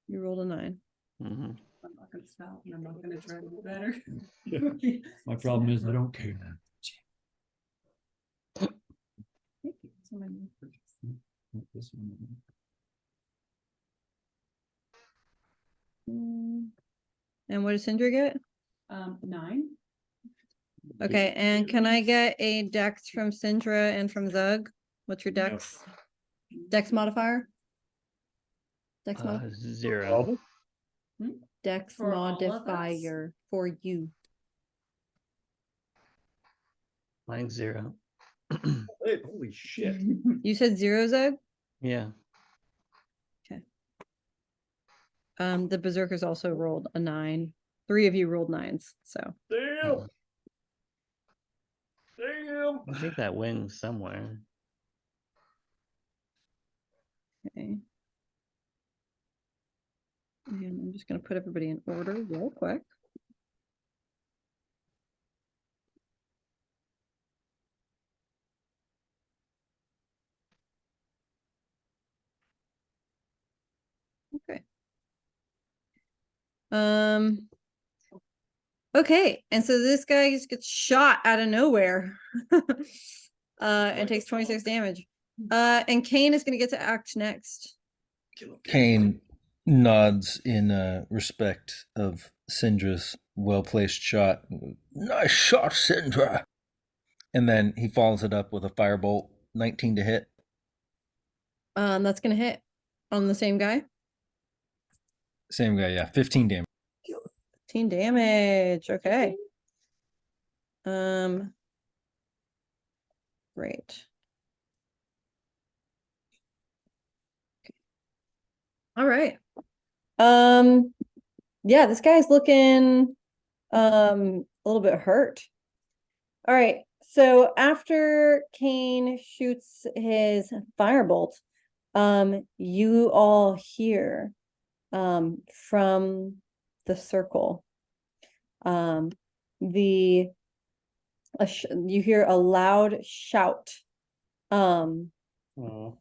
You rolled a 9. Mm-hmm. I'm not gonna stop, and I'm not gonna try to do better. My problem is I don't care. This one. And what does Sindri get? 9. Okay, and can I get a dex from Sindra and from Zug? What's your No. dex? Dex modifier? Dex modifier? 0. Dex For all of us? modifier for you. Mine's 0. Hey, holy shit. You said 0, Zug? Yeah. The berserkers also rolled a 9. 3 of you rolled 9s, so. Damn. Damn. I think that wins somewhere. Okay. And I'm just gonna put everybody in order real quick. Okay. Okay, and so this guy just gets shot out of nowhere. And takes 26 damage. And Kane is gonna get to act next. Kane nods in respect of Syndra's well-placed shot. Nice shot, Syndra. And then he follows it up with a firebolt, 19 to hit. That's gonna hit on the same guy. Same guy, yeah. 15 damage. 15 damage. Okay. Great. All right. Yeah, this guy's looking a little bit hurt. All right. So after Kane shoots his firebolt, you all hear from the circle you hear a loud shout Oh,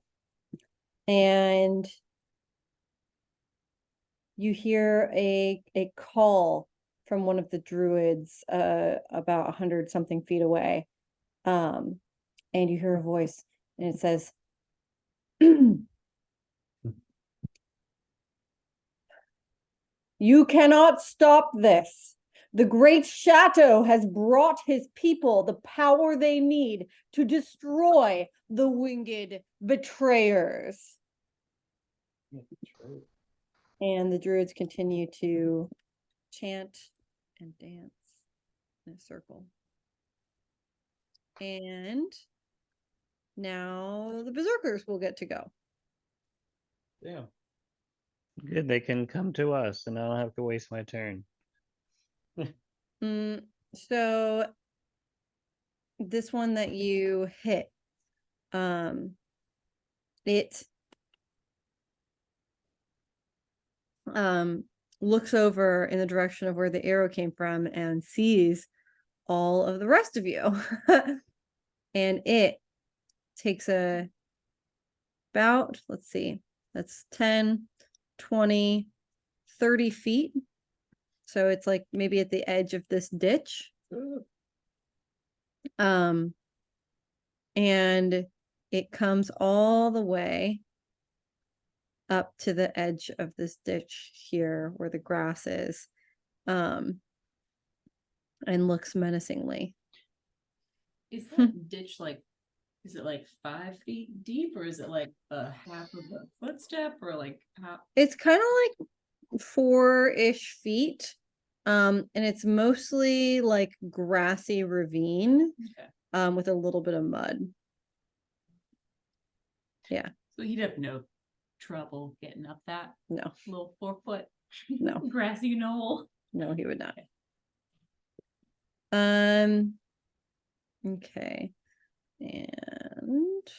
and you hear a call from one of the druids about 100 something feet away, and you hear a voice and it says, "You cannot stop this. The great Shadow has brought his people the power they need to destroy the winged betrayers." And the druids continue to chant and dance in a circle. And now the berserkers will get to go. damn. Good, they can come to us and I don't have to waste my turn. So this one that you hit, it looks over in the direction of where the arrow came from and sees all of the rest of you. And it takes about, let's see, that's 10, 20, 30 feet. So it's like maybe at the edge of this ditch. And it comes all the way up to the edge of this ditch here where the grass is, and looks menacingly. Is that ditch like, is it like 5 feet deep, or is it like a half of a footstep, or like how? It's kind of like 4-ish feet. And it's mostly like grassy ravine, Okay. with a little bit of mud. Yeah. So he'd have no trouble getting up that No, little 4-foot No. grassy knoll. no, he would not. Okay. And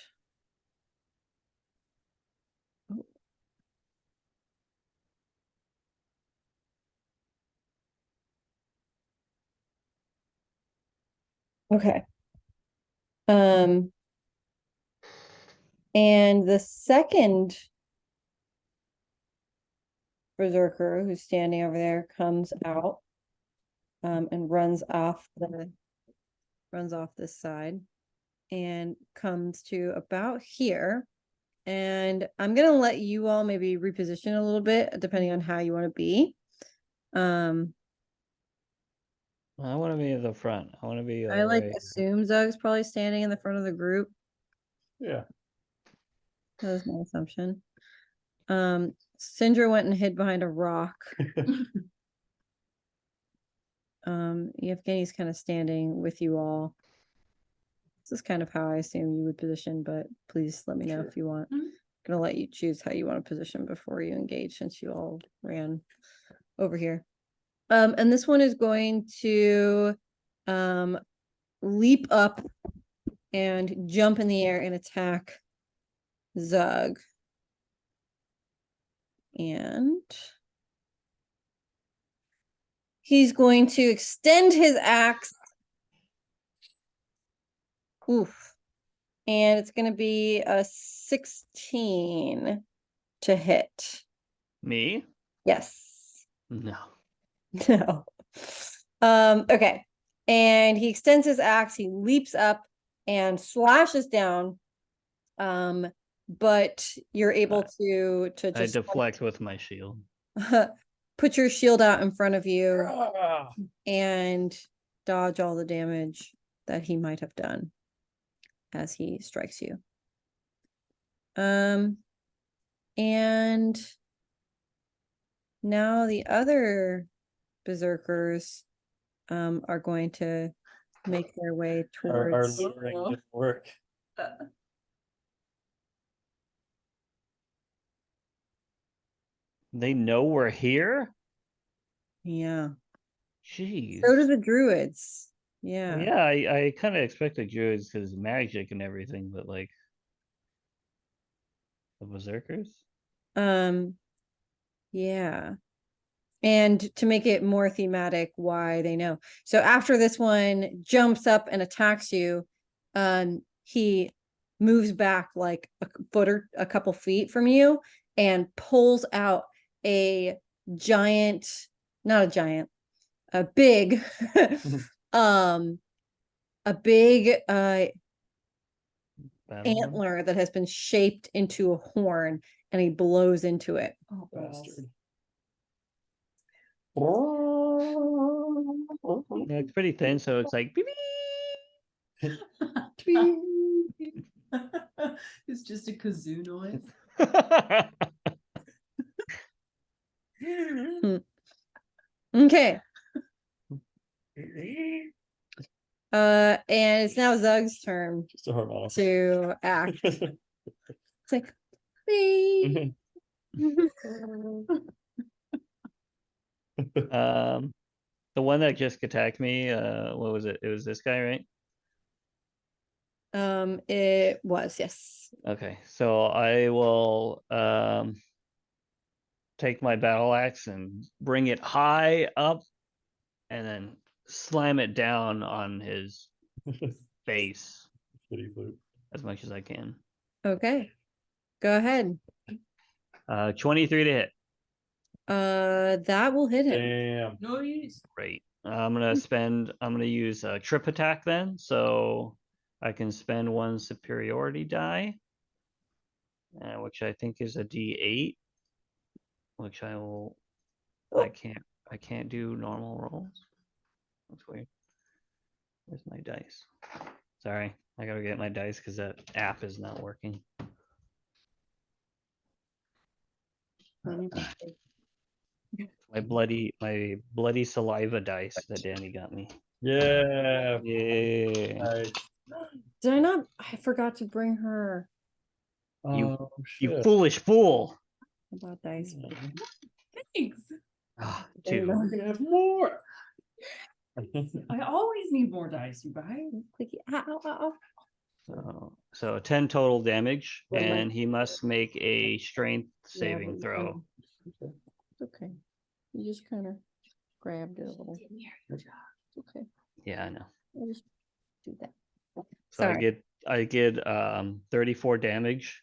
okay. And the second berserker who's standing over there comes out, and runs off this side and comes to about here. And I'm gonna let you all maybe reposition a little bit depending on how you want to be. I want to be at the front. I want to be I like right. assume Zug's probably standing in the front of the group. Yeah. That was my assumption. Syndra went and hid behind a rock. Yevgeny's kind of standing with you all. This is kind of how I assume you would position, but please let me know if you want. Mhm. Gonna let you choose how you want to position before you engage, since you all ran over here. And this one is going to leap up and jump in the air and attack Zug. And he's going to extend his axe. Oof. And it's going to be a 16 to hit. Me? Yes. No. No. Okay. And he extends his axe, he leaps up and slashes down. But you're able to I just deflect with my shield. put your shield out in front of you Ah! and dodge all the damage that he might have done as he strikes you. And now the other berserkers are going to make their way Our towards luring didn't work. They know we're here? yeah. Jeez. So do the druids. Yeah. Yeah, I kind of expected druids because magic and everything, but like the berserkers? Yeah. And to make it more thematic, why they know. So after this one jumps up and attacks you, he moves back like a foot or a couple feet from you and pulls out a giant, not a giant, a big, a big Battle one? antler that has been shaped into a horn, and he blows into it. Oh, balls. Bastard. Yeah, it's pretty thin, so it's like beep, It's just a kazoo noise. beep. Okay. And it's now Zug's turn Just a harmonic. to act. It's like, "Beep." The one that just attacked me, what was it? It was this guy, right? It was, yes. Okay, so I will take my battle axe and bring it high up and then slam it down on his face Shitty flute. as much as I can. Okay. Go ahead. 23 to hit. That will hit him. Damn. Noise. Great. I'm gonna use a trip attack then, so I can spend one superiority die, which I think is a D8, which I will. I can't do normal rolls. That's weird. Where's my dice? Sorry, I gotta get my dice because that app is not working. My bloody saliva dice that Danny got me. Yeah. Yeah. Nice. Did I not? I forgot to bring her Oh, You shit. foolish fool. about dice. Thanks. Ah, There you two. go. We're gonna have more. I always need more dice, you guys. Clicky. Ow, ow, ow. So 10 total damage, What am I- and he must make a strength Yeah, saving but throw. It's okay. You just kind of grabbed it a little. It's okay. Yeah, I know. I'll just do that. So Sorry. I get 34 damage.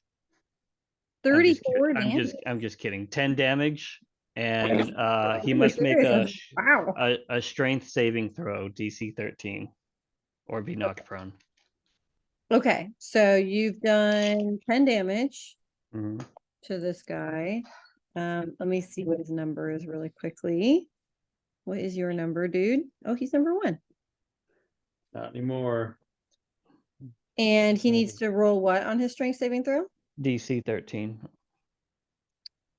I'm just 34 I'm damage. I'm just kidding. 10 damage, and he Are you must make serious? Wow. a strength saving throw, DC 13, or be knocked prone. Okay, so you've done 10 damage Mhm. to this guy. Let me see what his number is really quickly. What is your number, dude? Oh, he's number 1. Not anymore. And he needs to roll what on his strength saving throw? DC 13.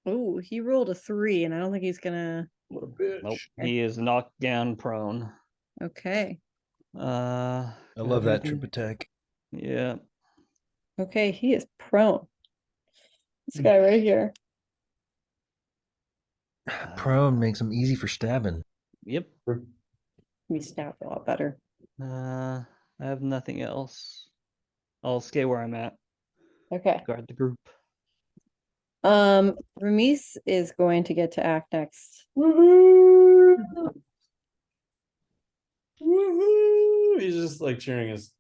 Oh, he rolled a 3, and I don't think he's gonna. What a bitch. Nope, he is knocked down prone. Okay. I love that trip attack. Yeah. Okay, he is prone. This guy right here. Prone makes them easy for stabbing. Yep. He stabbed a lot better. I have nothing else. I'll stay where I'm at. Okay. Guard the group. Ramis is going to get to act next. Woohoo! Woohoo! He's just like cheering his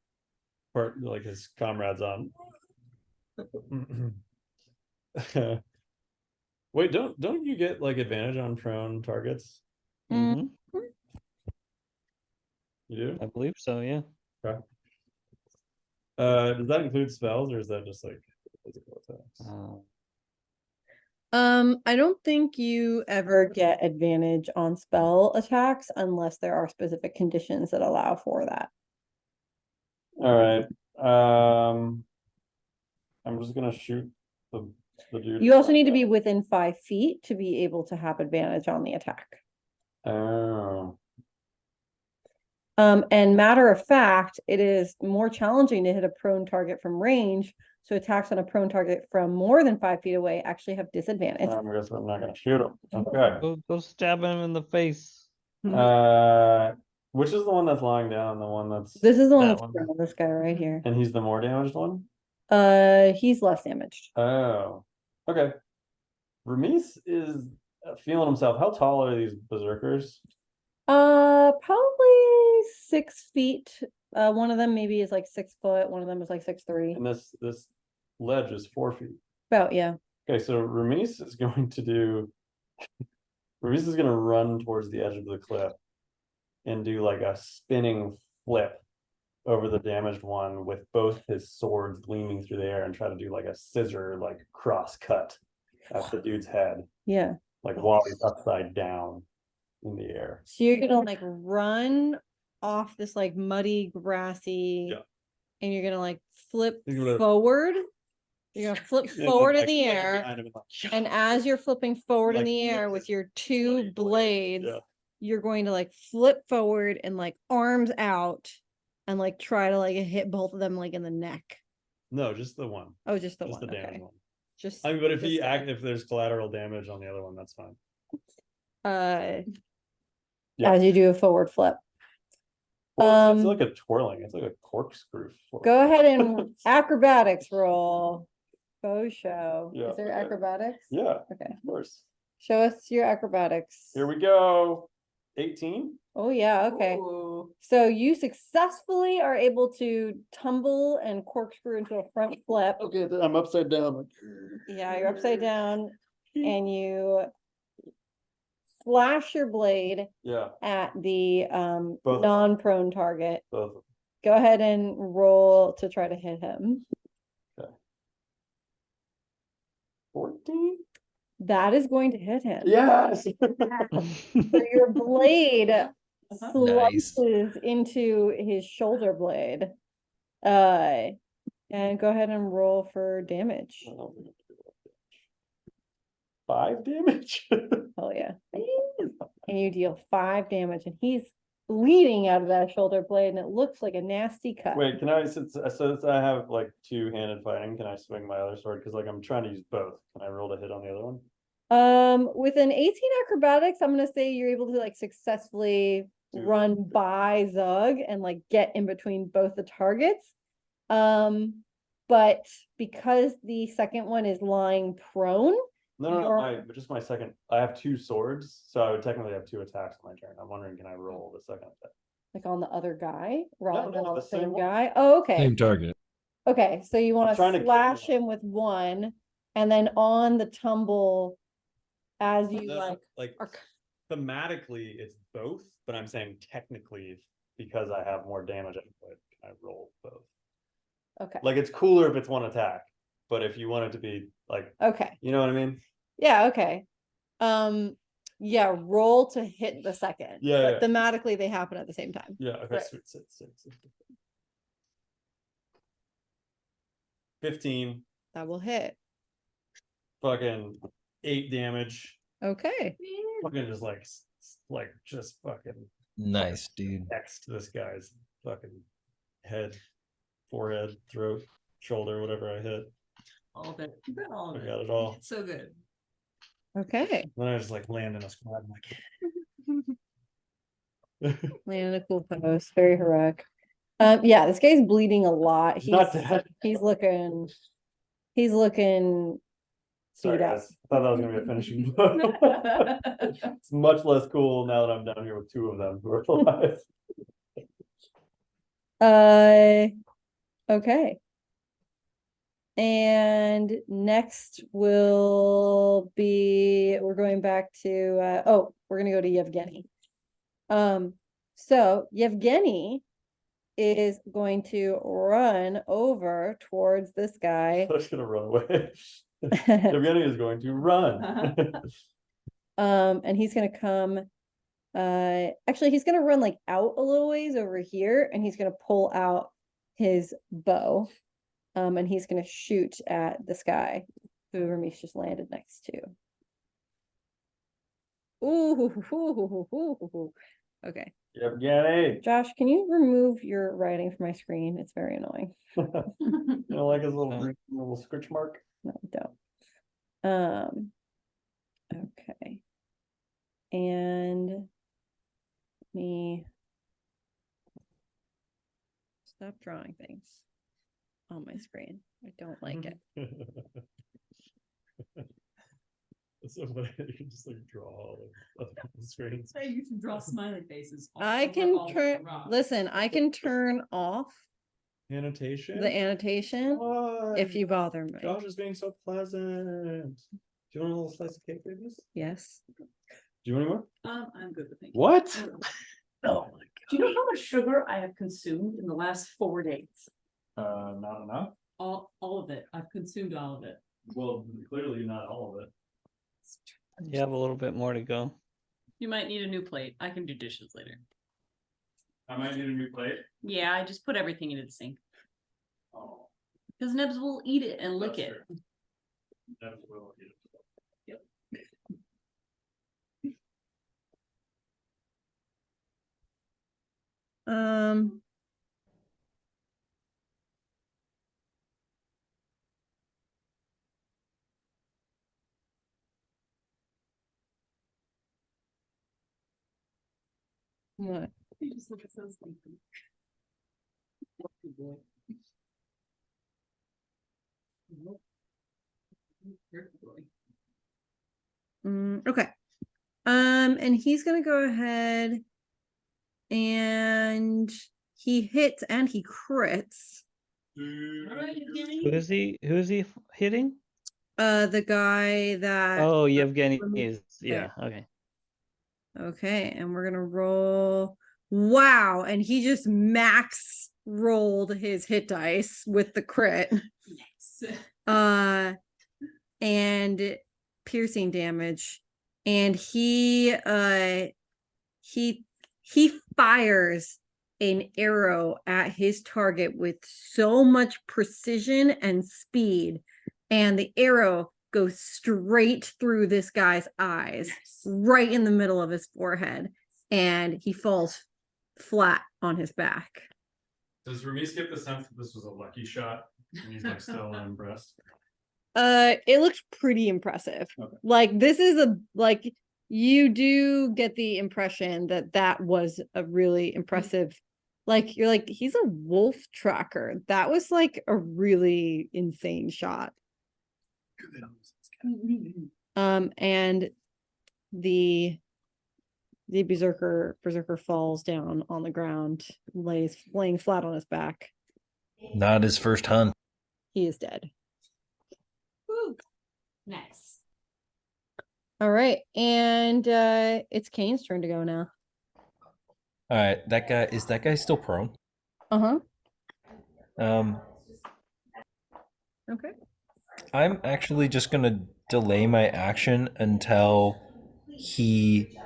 like his comrades on. Wait, don't you get like advantage on prone targets? Mm. Mhm. You do? I believe so, yeah. Okay. Does that include spells or is that just like physical attacks? I don't think you ever get advantage on spell attacks unless there are specific conditions that allow for that. All right. I'm just gonna shoot the dude. You also need to be within 5 feet to be able to have advantage on the attack. Oh. And matter of fact, it is more challenging to hit a prone target from range. So attacks on a prone target from more than 5 feet away actually have disadvantage. I guess I'm not gonna shoot him. Okay. Go stab him in the face. Which is the one that's lying down? The one that's This is the one That that's one. prone, this guy right here. and he's the more damaged one? He's less damaged. Oh. Okay. Ramis is feeling himself. How tall are these berserkers? Probably 6 feet. One of them maybe is like 6 foot. One of them is like 6'3". And this ledge is 4 feet. About, yeah. Okay, so Ramis is going to do Ramis is gonna run towards the edge of the cliff and do like a spinning flip over the damaged one with both his swords gleaming through the air and try to do like a scissor like cross cut at the dude's head, Yeah. like while he's upside down in the air. So you're gonna like run off this like muddy, grassy, Yeah. and you're gonna like flip You're gonna- forward. You're gonna flip And forward in like, the like, air. behind him and like, And as you're flipping forward in Like, the air with your two blade, blades, yeah. you're going to like flip forward and like arms out and like try to like hit both of them like in the neck. No, just the one. Oh, just the Just one. the damaged Okay. one. Just I mean, but if this guy. if there's collateral damage on the other one, that's fine. Yeah. As you do a forward flip. Well, it's like a twirling. It's like a corkscrew. Go ahead and acrobatics roll. Faux show. Yeah, Is there okay. acrobatics? Yeah, Okay. of course. Show us your acrobatics. Here we go. 18. Oh yeah, okay. Ooh. So you successfully are able to tumble and corkscrew into a front flip. Okay, I'm upside down. Yeah, you're upside down and you slash your blade Yeah, at the Both. non-prone target. both. Go ahead and roll to try to hit him. 14. That is going to hit him. Yes. So your blade Uh-huh. slices into his shoulder blade. And go ahead and roll for damage. 5 damage. Oh yeah. And you deal 5 damage, and he's bleeding out of that shoulder blade, and it looks like a nasty cut. Wait, can I since I have like two-handed fighting, can I swing my other sword? Because like I'm trying to use both. Can I roll to hit on the other one? With an 18 acrobatics, I'm gonna say you're able to like successfully Dude. run by Zug and like get in between both the targets. But because the second one is lying prone, No, You're- just my second. I have 2 swords, so I would technically have 2 attacks on my turn. I'm wondering, can I roll the second attack? like on the other guy rather than no, on the the same same one. guy. Oh, okay. Same target. Okay, so you want trying to to kick slash him. him with one, and then on the tumble, as you like are thematically, it's both, but I'm saying technically because I have more damage, I roll both. okay, Like it's cooler if it's one attack, but if you want it to be like, okay, you know what I mean? yeah, okay. Yeah, roll to hit the second. Yeah, But thematically they happen at the same time. Yeah. Okay. Right. Sweet. 15. That will hit. Fucking 8 damage. Okay. Fucking just just fucking Nice, dude. X to this guy's fucking head, forehead, throat, shoulder, whatever I hit. All of it. You got all of I it. got it all. It's so good. Okay. Then I just like land in a squat. I'm like, Landed a cool pose. Very heroic. Yeah, this guy's bleeding a lot. He's not dead. He's looking Sorry, beat up. guys. I thought that was gonna be a finishing blow. It's much less cool now that I'm down here with 2 of them who are alive. Okay. And next will be, we're going back to, we're gonna go to Yevgeny. So Yevgeny is going to run over towards this guy. I'm just gonna run away. Yevgeny is going to run. And he's gonna come, actually, he's gonna run like out a little ways over here, and he's gonna pull out his bow. And he's gonna shoot at this guy who Ramesh just landed next to. Ooh, okay. Yevgeny. Josh, can you remove your writing from my screen? It's very annoying. You know, like his little scritch mark. No, don't. Okay. And me stop drawing things on my screen. I don't like it. It's so funny. You can just like draw other people's screens. Say you can draw smiley faces. I can turn, listen, I can turn off Annotation. the annotation Why? if you bother me. Josh is being so pleasant. Do you want a little slice of cake, babies? Yes. Do you want any more? I'm good with it. What? Oh my God. Do you know how much sugar I have consumed in the last 4 days? Not enough. All of it. I've consumed all of it. Well, clearly not all of it. You have a little bit more to go. You might need a new plate. I can do dishes later. I might need a new plate. Yeah, I just put everything into the sink. Oh, Because Nebs will eat it and lick that's it. true. That will eat it. Um. What? You just look at those things. Good boy. Nope. Good boy. Okay. And he's gonna go ahead and he hits and he crits. All right, Who is he? Who is he hitting? The guy that Oh, Yevgeny Ramesh is. Yeah. Okay. okay, and we're gonna roll. Wow, and he just max rolled his hit dice with the crit. Nice. And piercing damage. And he fires an arrow at his target with so much precision and speed, and the arrow goes straight through this guy's eyes, right in the middle of his forehead, and he falls flat on his back. Does Ramesh get the sense that this was a lucky shot? And he's like still unimpressed. It looks pretty impressive. Okay. Like this is a like you do get the impression that that was a really impressive. Like you're like he's a wolf tracker. That was like a really insane shot. And the berserker falls down on the ground, laying flat on his back. Not his first hunt. He is dead. Woo. Nice. All right, and it's Kane's turn to go now. All right, that guy still prone? Uh-huh. Okay. I'm actually just gonna delay my action until he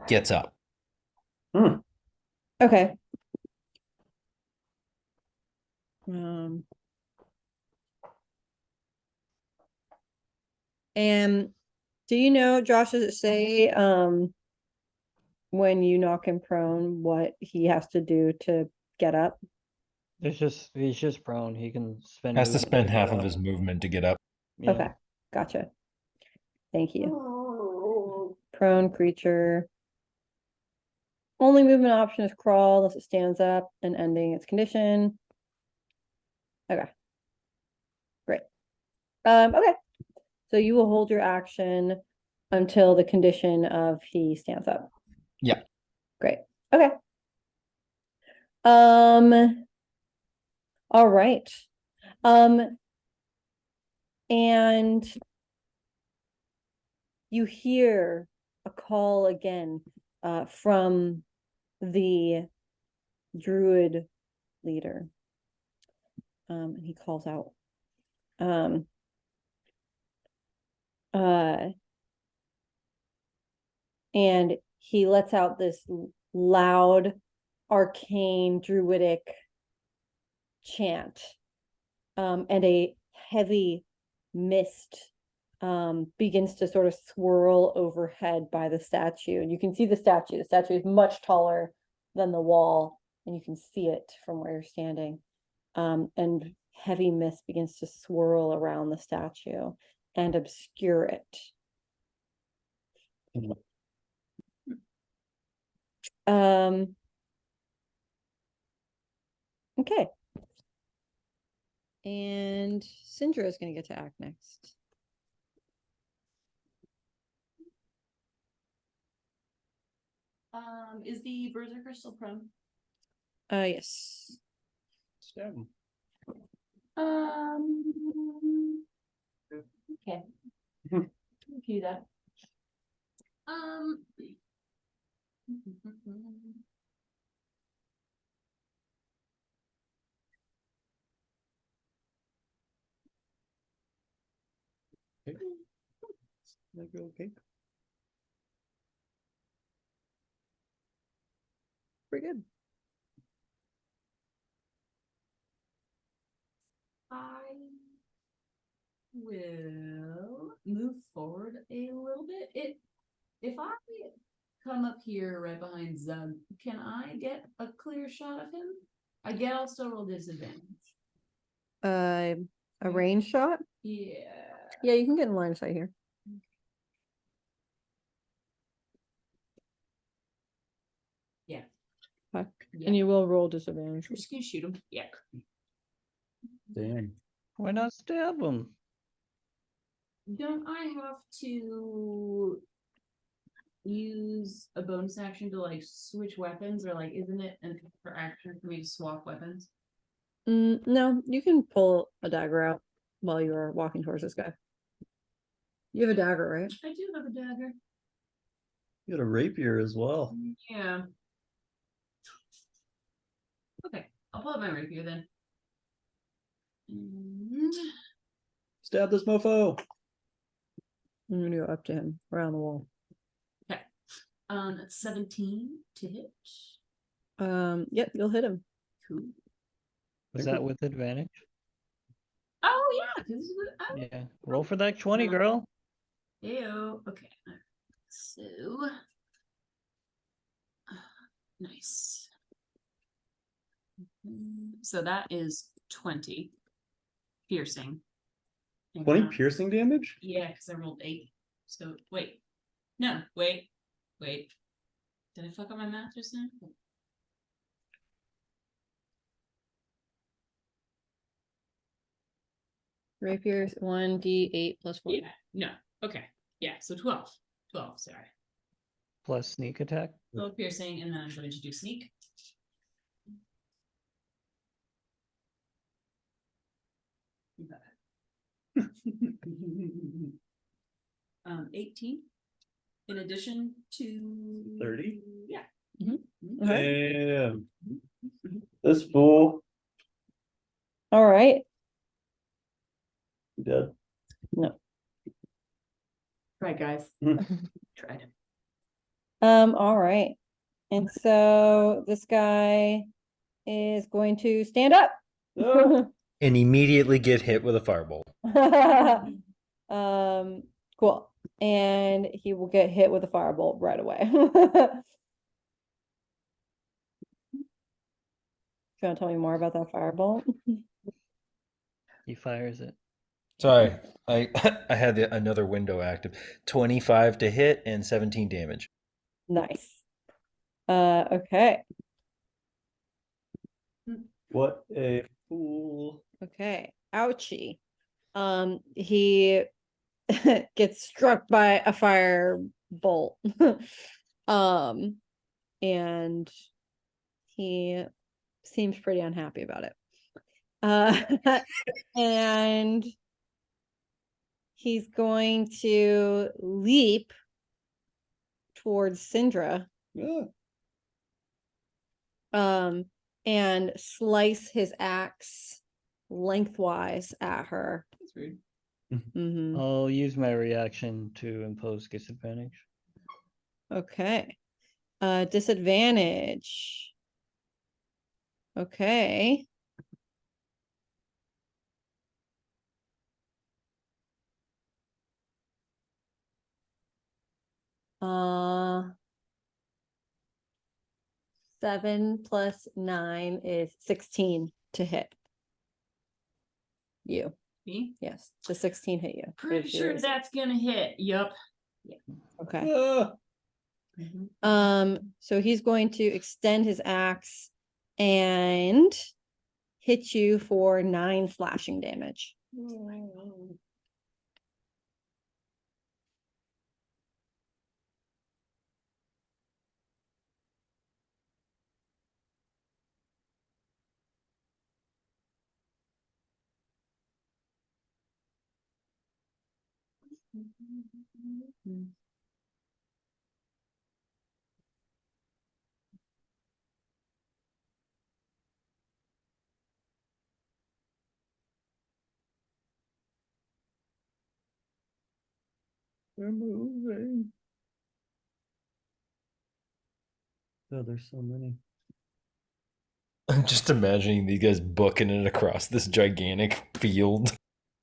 gets up. Okay. And do you know, Josh, does it say when you knock him prone what he has to do to get up? He's just prone. He can spend. Has to movement spend get half of up. his movement to get up. Yeah. Okay, gotcha. Thank you. Prone creature. Only movement option is crawl unless it stands up and ending its condition. Okay. Great. Okay. So you will hold your action until the condition of he stands up. Yeah. Great. Okay. All right. And you hear a call again from the druid leader. And he calls out. And he lets out this loud, arcane, druidic chant. And a heavy mist begins to sort of swirl overhead by the statue. And you can see the statue. The statue is much taller than the wall, and you can see it from where you're standing. And heavy mist begins to swirl around the statue and obscure it. Okay. And Syndra is going to get to act next. Is the berserker still prone? Yes. Stab him. Okay. You can do that. Okay. Pretty good. I will move forward a little bit. If I come up here right behind Zug, can I get a clear shot of him? I get I'll still roll disadvantage. A range shot? Yeah. Yeah, you can get in line of sight here. Yeah. Okay. Yeah. And you will roll disadvantage. Just gonna shoot him. Yeah. Damn. Why not stab him? Don't I have to use a bonus action to like switch weapons, or like isn't it an extra action for me to swap weapons? No, you can pull a dagger out while you're walking towards this guy. You have a dagger, right? I do have a dagger. You got a rapier as well. Yeah. Okay, I'll pull out my rapier then. And Stab this mofo. I'm gonna go up to him around the wall. it's 17 to hit. Yep, you'll hit him. Cool. Is that with advantage? Oh yeah, because Yeah. Roll for that 20, girl. Ew. Okay. So nice. So that is 20 piercing. And 20 now- piercing damage? Yeah, because I rolled 8. So wait. No, wait. Did I fuck up my math just now? Rapier's 1d8 plus 4. Yeah. No. Okay. Yeah. So 12. 12. Sorry. Plus sneak attack. 12 piercing, and then I'm going to do sneak. 18. In addition to 30? Yeah. Okay. Damn. This fool. All right. He dead. Right, guys. Mhm. Tried. All right. And so this guy is going to stand up. Ah. And immediately get hit with a firebolt. Cool. And he will get hit with a firebolt right away. You want to tell me more about that firebolt? He fires it. Sorry, I I had another window active. 25 to hit and 17 damage. Nice. Okay. What a fool. Okay. Ouchie. He gets struck by a fire bolt. And he seems pretty unhappy about it. And he's going to leap towards Syndra, Yeah. and slice his axe lengthwise at her. That's rude. Mm-hmm. I'll use my reaction to impose disadvantage. Okay. Disadvantage. Okay. Uh, 7 plus 9 is 16 to hit. You. Me? Yes, the 16 hit you. Pretty If sure yours- that's gonna hit. Yup. Okay. Ah, So he's going to extend his axe and hit you for 9 slashing damage. they're moving. Oh, there's so many. I'm just imagining these guys booking it across this gigantic field.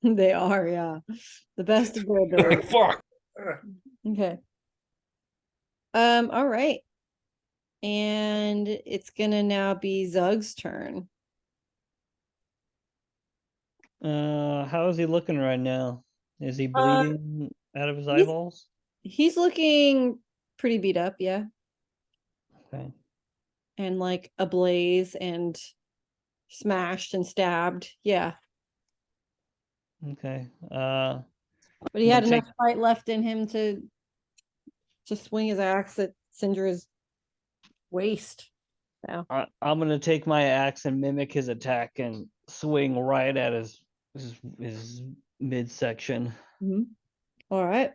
They are, yeah. The best of their Like, ability. fuck. Okay. All right. And it's gonna now be Zug's turn. How is he looking right now? Is he Uh, bleeding out of his he's- eyeballs? He's looking pretty beat up, yeah. Okay. And like ablaze and smashed and stabbed. Yeah. Okay. But he I'm had gonna enough fight left in him to swing his axe at Syndra's waist. Now. I'm gonna take my axe and mimic his attack and swing right at his midsection. All right.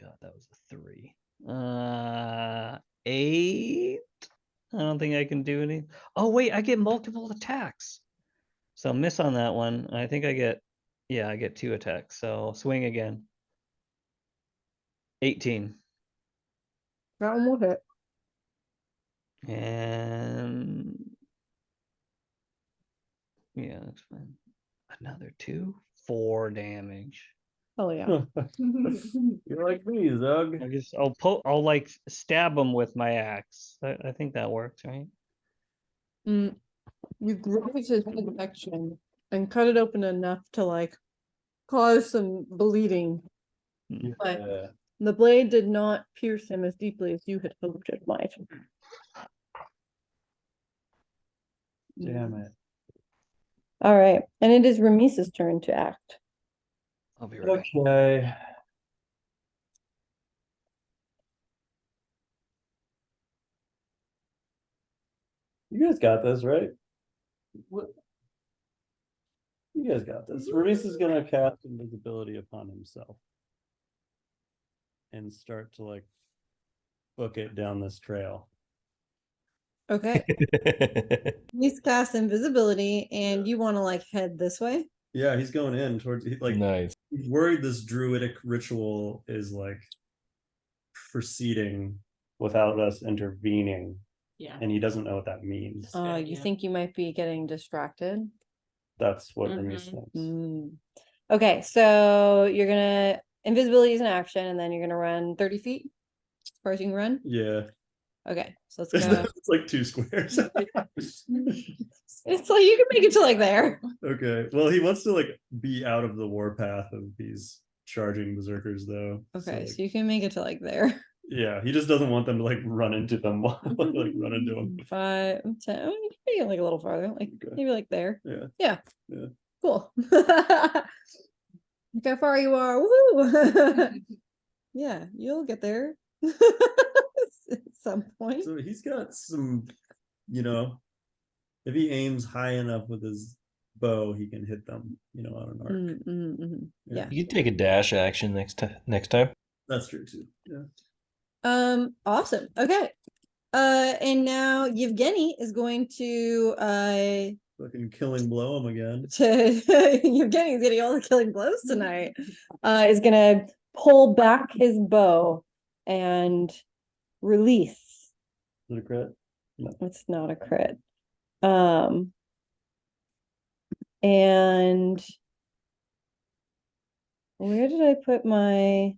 God, that was a 3. 8. I don't think I can do any. Oh wait, I get multiple attacks. So miss on that one. I think I get, yeah, I get 2 attacks. So swing again. 18. That one will hit. And yeah, that's fine. Another 2, 4 damage. Oh yeah. You're like me, Zug. I'll like stab him with my axe. I think that works, right? You grazed his midsection and cut it open enough to like cause some bleeding. But Yeah. the blade did not pierce him as deeply as you had hoped it might. Damn it. All right. And it is Ramisa's turn to act. I'll be right back. Okay. You guys got this, right? What? You guys got this. Reese is gonna cast invisibility upon himself and start to like book it down this trail. Okay. He's cast invisibility and you want to like head this way? Yeah, he's going in towards like Nice. he's worried this druidic ritual is like proceeding without us intervening, Yeah. and he doesn't know what that means. You idea. think you might be getting distracted? That's what Mhm. Reese thinks. Okay, so you're gonna invisibility is an action, and then you're gonna run 30 feet as far as you can run. Yeah. Okay, so let's go. It's like 2 squares. It's like you can make it to like there. Okay. Well, he wants to like be out of the warpath of these charging berserkers though. Okay, So, so you can make it to like there. yeah, he just doesn't want them to like run into them like run into him. 5, 10. Oh, you can make it like a little farther, like Okay. maybe like there. Yeah. Yeah. Yeah. Cool. Look how far you are. Woo! Yeah, you'll get there at some point. So he's got some, if he aims high enough with his bow, he can hit them, on an arc. Yeah. You can take a dash action next time. That's true too. Yeah. Awesome. Okay. And now Yevgeny is going to Fucking killing blow him again. Yevgeny's getting all the killing blows tonight. Is gonna pull back his bow and release. Is it a crit? It's not a crit. And where did I put my?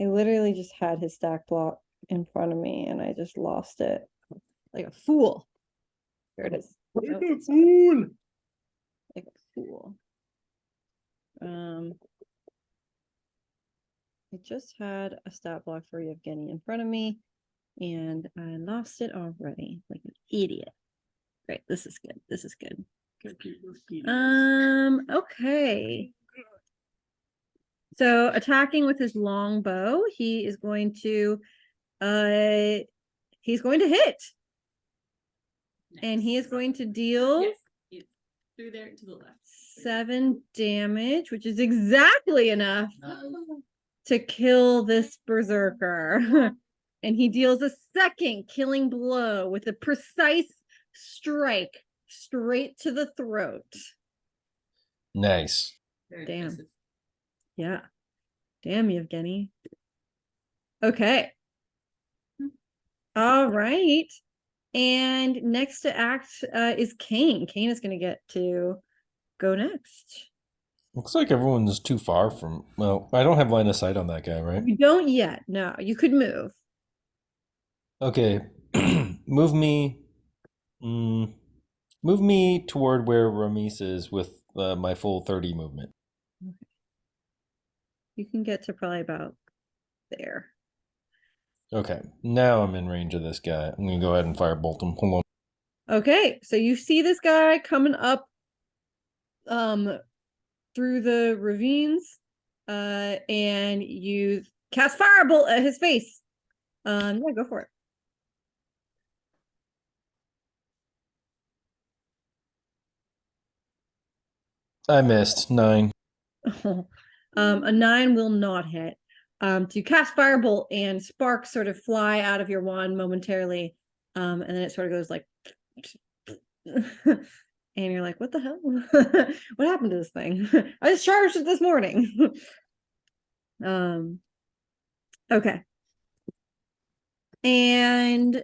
I literally just had his stack block in front of me and I just lost it. Like a fool. There it is. Oh, it's not. Like a fool. I just had a stat block for Yevgeny in front of me and I lost it already. Like an idiot. Great, this is good. This is good. Okay. So attacking with his long bow, he is going to he's going to hit. And he is going to deal Yes, it's through there to the left. 7 damage, which is exactly enough to kill this berserker. And he deals a second killing blow with a precise strike straight to the throat. Nice. Very Damn. impressive. Yeah. Damn, Yevgeny. Okay. All right. And next to act is Kane. Kane is going to get to go next. Looks like everyone's too far from. Well, I don't have line of sight on that guy, right? You don't yet. No, you could move. Okay, move me. Move me toward where Ramis is with my full 30 movement. You can get to probably about there. Okay, now I'm in range of this guy. I'm gonna go ahead and firebolt him. Hold on. Okay, so you see this guy coming up through the ravines and you cast firebolt at his face. Yeah, go for it. I missed 9. A 9 will not hit. So you cast firebolt and sparks sort of fly out of your wand momentarily. And then it sort of goes like and you're like, what the hell? What happened to this thing? I just charged it this morning. Okay. And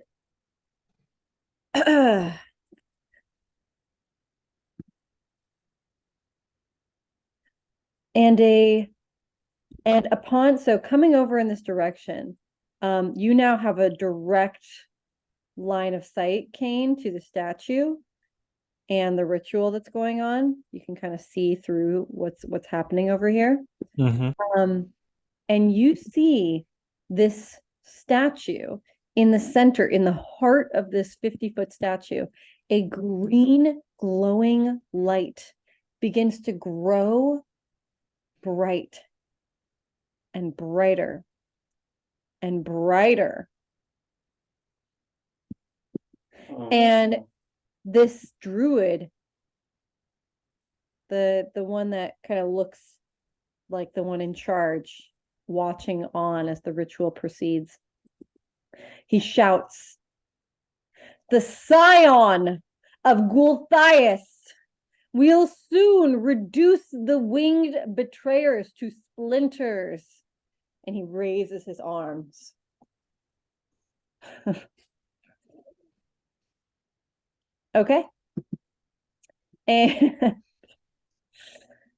and upon so coming over in this direction, you now have a direct line of sight, Kane, to the statue and the ritual that's going on. You can kind of see through what's happening over here. Mm-hmm. And you see this statue in the center, in the heart of this 50-foot statue, a green glowing light begins to grow bright and brighter and brighter. And this druid, the one that kind of looks like the one in charge, watching on as the ritual proceeds, he shouts, "The scion of Gulthias will soon reduce the winged betrayers to splinters." And he raises his arms. Okay. And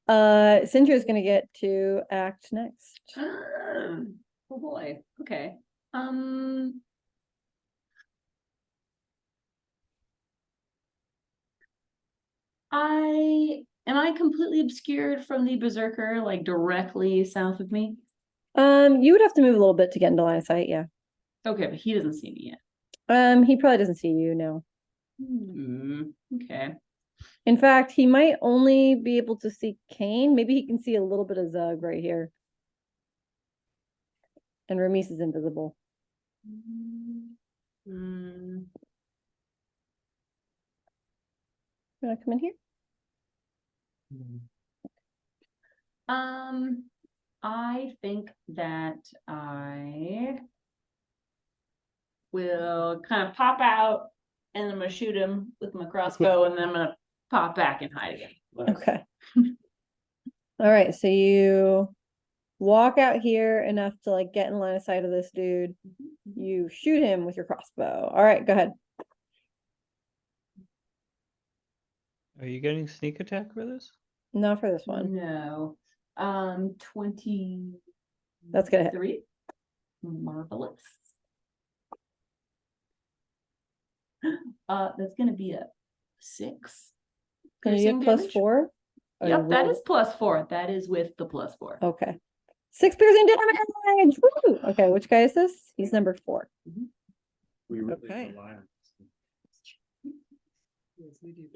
Sindra is going to get to act next. Oh boy. Okay. Am I completely obscured from the berserker, like directly south of me? You would have to move a little bit to get into line of sight, yeah. Okay, but he doesn't see me yet. He probably doesn't see you, no. Okay. In fact, he might only be able to see Kane. Maybe he can see a little bit of Zug right here. And Ramis is invisible. Mm. You want to come in here? I think that I will kind of pop out and I'm gonna shoot him with my crossbow and then I'm gonna pop back and hide again. Nice. Okay. All right, so you walk out here enough to like get in line of sight of this dude. You shoot him with your crossbow. All right, go ahead. Are you getting sneak attack for this? Not for this one. No. 23. That's gonna hit. Marvelous. That's gonna be a 6. Can you piercing get plus damage. 4? Oh, you Yep, that rolled- is +4. That is with the +4. Okay. 6 piercing damage. Woo! Okay, which guy is this? He's number 4. We really Okay. rely on Yes, we do.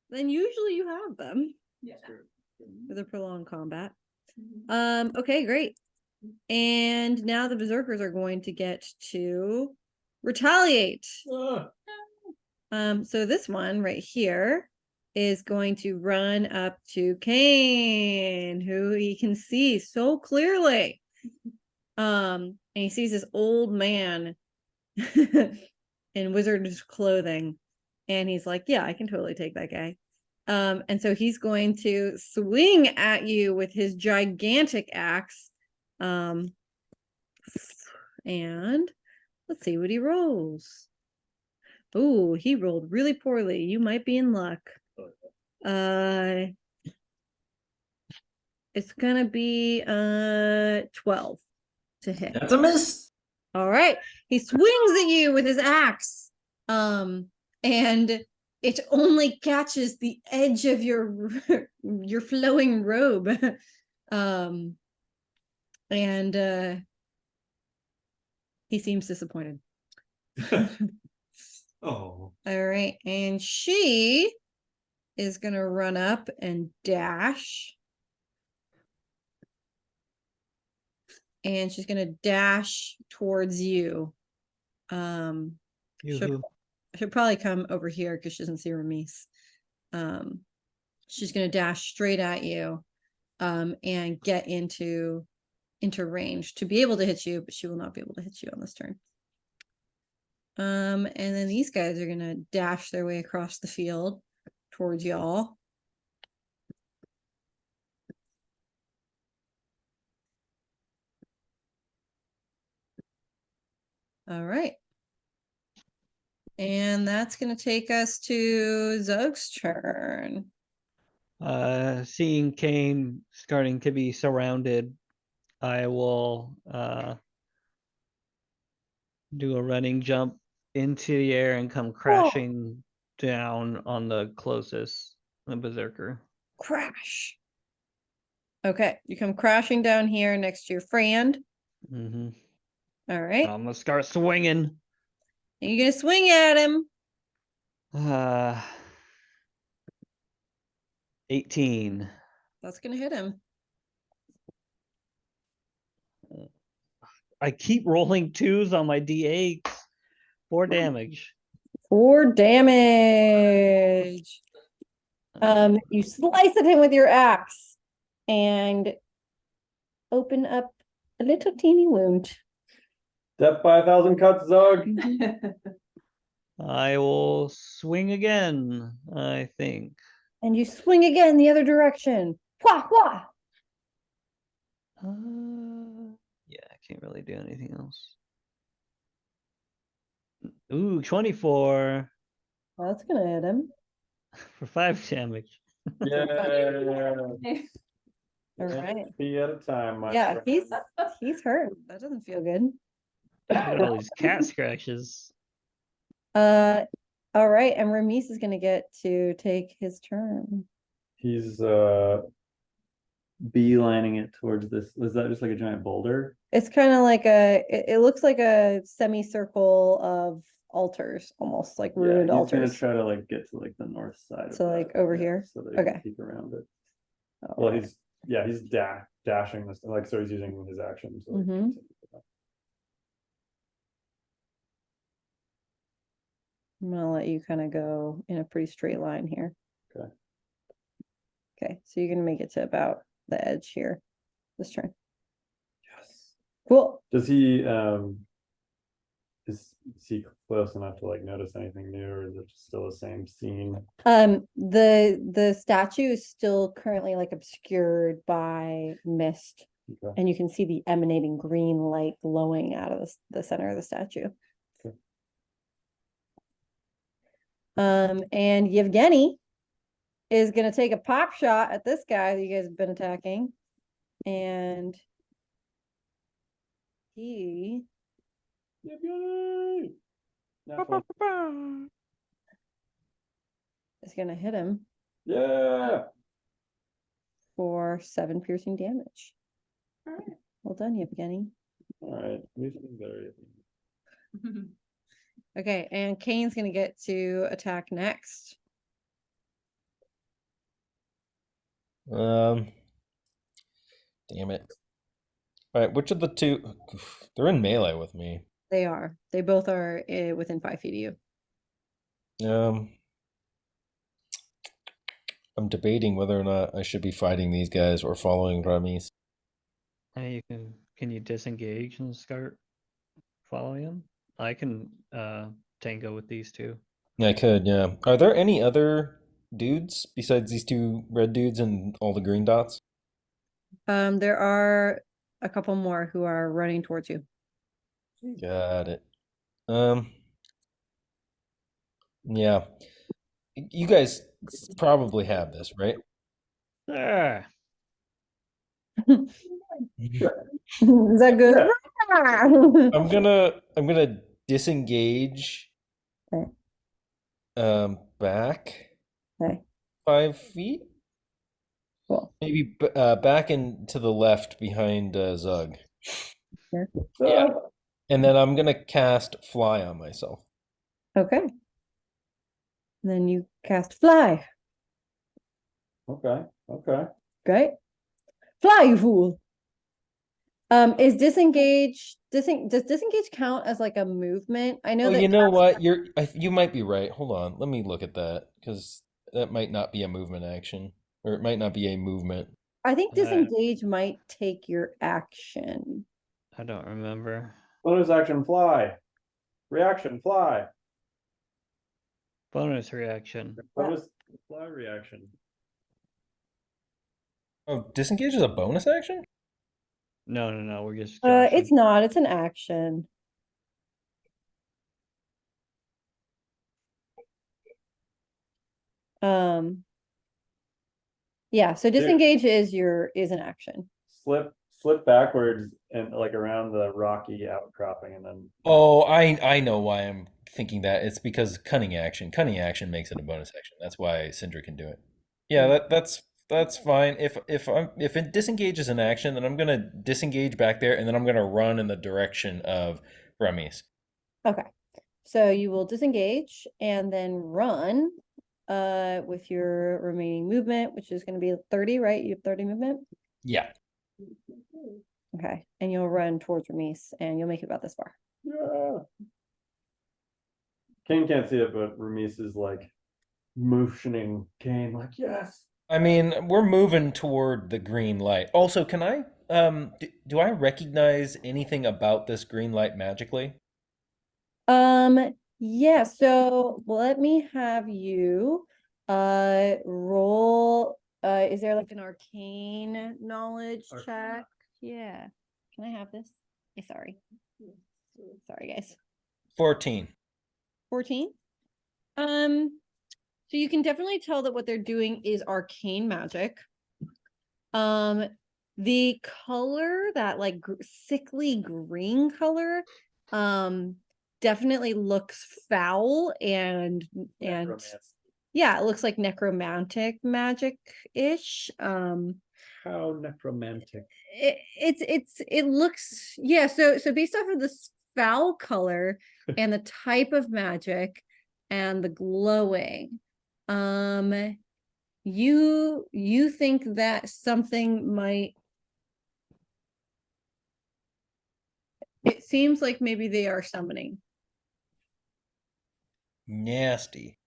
Then usually you have them Yeah. for the prolonged combat. Mhm. Okay, great. And now the berserkers are going to get to retaliate. Ah, So this one right here is going to run up to Kane, who he can see so clearly. And he sees this old man in wizard's clothing, and he's like, yeah, I can totally take that guy. And so he's going to swing at you with his gigantic axe. And let's see what he rolls. Oh, he rolled really poorly. You might be in luck. It's gonna be 12 to hit. That's a miss. All right. He swings at you with his axe. And it only catches the edge of your your flowing robe. And he seems disappointed. Oh. All right, and she is gonna run up and dash. And she's gonna dash towards you. She'll Yoo-hoo. probably come over here because she doesn't see Ramis. She's gonna dash straight at you, and get into range to be able to hit you, but she will not be able to hit you on this turn. And then these guys are gonna dash their way across the field towards y'all. All right. And that's gonna take us to Zug's turn. Seeing Kane starting to be surrounded, I will do a running jump into the air and come crashing down on the closest, the berserker. Crash. Okay, you come crashing down here next to your friend. Mm-hmm. All right. I'm gonna start swinging. And you're gonna swing at him. 18. That's gonna hit him. I keep rolling 2s on my D8. 4 damage. 4 damage. You slice at him with your axe and open up a little teeny wound. Death by 1,000 cuts, Zug. I will swing again, I think. And you swing again the other direction. Wah, wah. Yeah, I can't really do anything else. Ooh, 24 That's gonna hit him. for 5 damage. Yeah. All right. Be at a time, my Yeah, friend. he's hurt. That doesn't feel good. Look at all these cat scratches. All right, and Ramis is gonna get to take his turn. He's beelining it towards this. Was that just like a giant boulder? It's kind of like it looks like a semicircle of altars, almost like ruined he's gonna altars. try to like get to like the north side. So, of like, that, over yeah, here? so that he Okay. can peek around it. All Well, right. he's dashing this, like, so he's using his action. So like, Mhm. continue with that. I'm gonna let you kind of go in a pretty straight line here. Okay. Okay, so you're gonna make it to about the edge here this turn. Yes. Cool. Does he is Is he close enough to like notice anything new, or is it still the same scene? The statue is still currently like obscured by mist, Okay. and you can see the emanating green light glowing out of the center of the statue. Okay. And Yevgeny is gonna take a pop shot at this guy that you guys have been attacking, and he Yay! Natural. is gonna hit him Yeah. for 7 piercing damage. Alright. Well done, Yevgeny. All right. We've been better. Okay, and Kane's gonna get to attack next. Damn it. All right, which of the two? They're in melee with me. They are. They both are within 5 feet of you. I'm debating whether or not I should be fighting these guys or following Ramis. Hey, can you disengage and start following him? I can tango with these two. I could, yeah. Are there any other dudes besides these two red dudes and all the green dots? There are a couple more who are running towards you. Got it. Yeah. You guys probably have this, right? Ah, Is that good? I'm gonna disengage Okay. Back Okay, 5 feet. cool. Maybe back and to the left behind Zug. Sure. Yeah. And then I'm gonna cast Fly on myself. Okay. Then you cast fly. Okay. Okay. Great. Fly, you fool. Is disengage does disengage count as like a movement? I know Oh, that you know what? You might be right. Hold on. Let me look at that because that might not be a movement action, or it might not be a movement. I think Uh, disengage might take your action. I don't remember. Bonus action fly. Reaction fly. Bonus reaction. Bonus fly reaction. Oh, disengage is a bonus action? No. We're just. It's not, it's an action. Yeah, so disengage is an action. Slip backwards and like around the rocky outcropping, and then Oh, I know why I'm thinking that. It's because cunning action. Cunning action makes it a bonus action. That's why Syndra can do it. Yeah, that's fine. If it disengages an action, then I'm gonna disengage back there, and then I'm gonna run in the direction of Ramis. Okay. So you will disengage and then run with your remaining movement, which is going to be 30, right? You have 30 movement. Yeah. Okay. And you'll run towards Ramis and you'll make it about this far. yeah. Kane can't see it, but Ramis is like motioning Kane like yes. I mean, we're moving toward the green light. Also, can I do I recognize anything about this green light magically? Yeah, so let me have you roll is there like an arcane knowledge check? Yeah. Can I have this? Sorry. Sorry guys. 14. 14. So you can definitely tell that what they're doing is arcane magic. The color, that like sickly green color, definitely looks foul and yeah, it looks like necromantic magic-ish. How necromantic. It looks, yeah, so based off of this foul color and the type of magic and the glowing, you think that something might, it seems like maybe they are summoning. Nasty.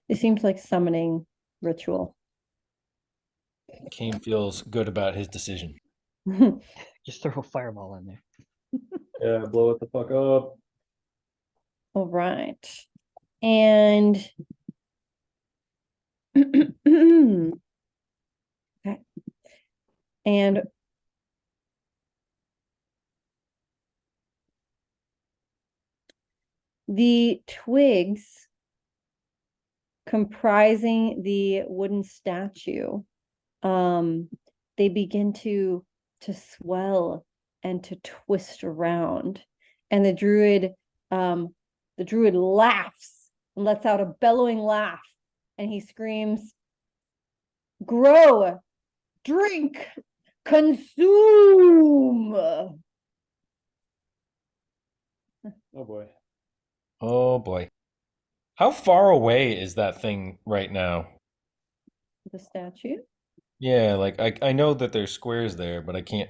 It seems like summoning ritual. Kane feels good about his decision. Just throw a fireball in there. Yeah, blow it the fuck up. All right. And okay. And the twigs comprising the wooden statue, they begin to swell and to twist around, and the druid laughs and lets out a bellowing laugh, and he screams, "Grow, drink, consume." Oh boy. Oh boy. How far away is that thing right now? The statue, Yeah, like I know that there's squares there, but I can't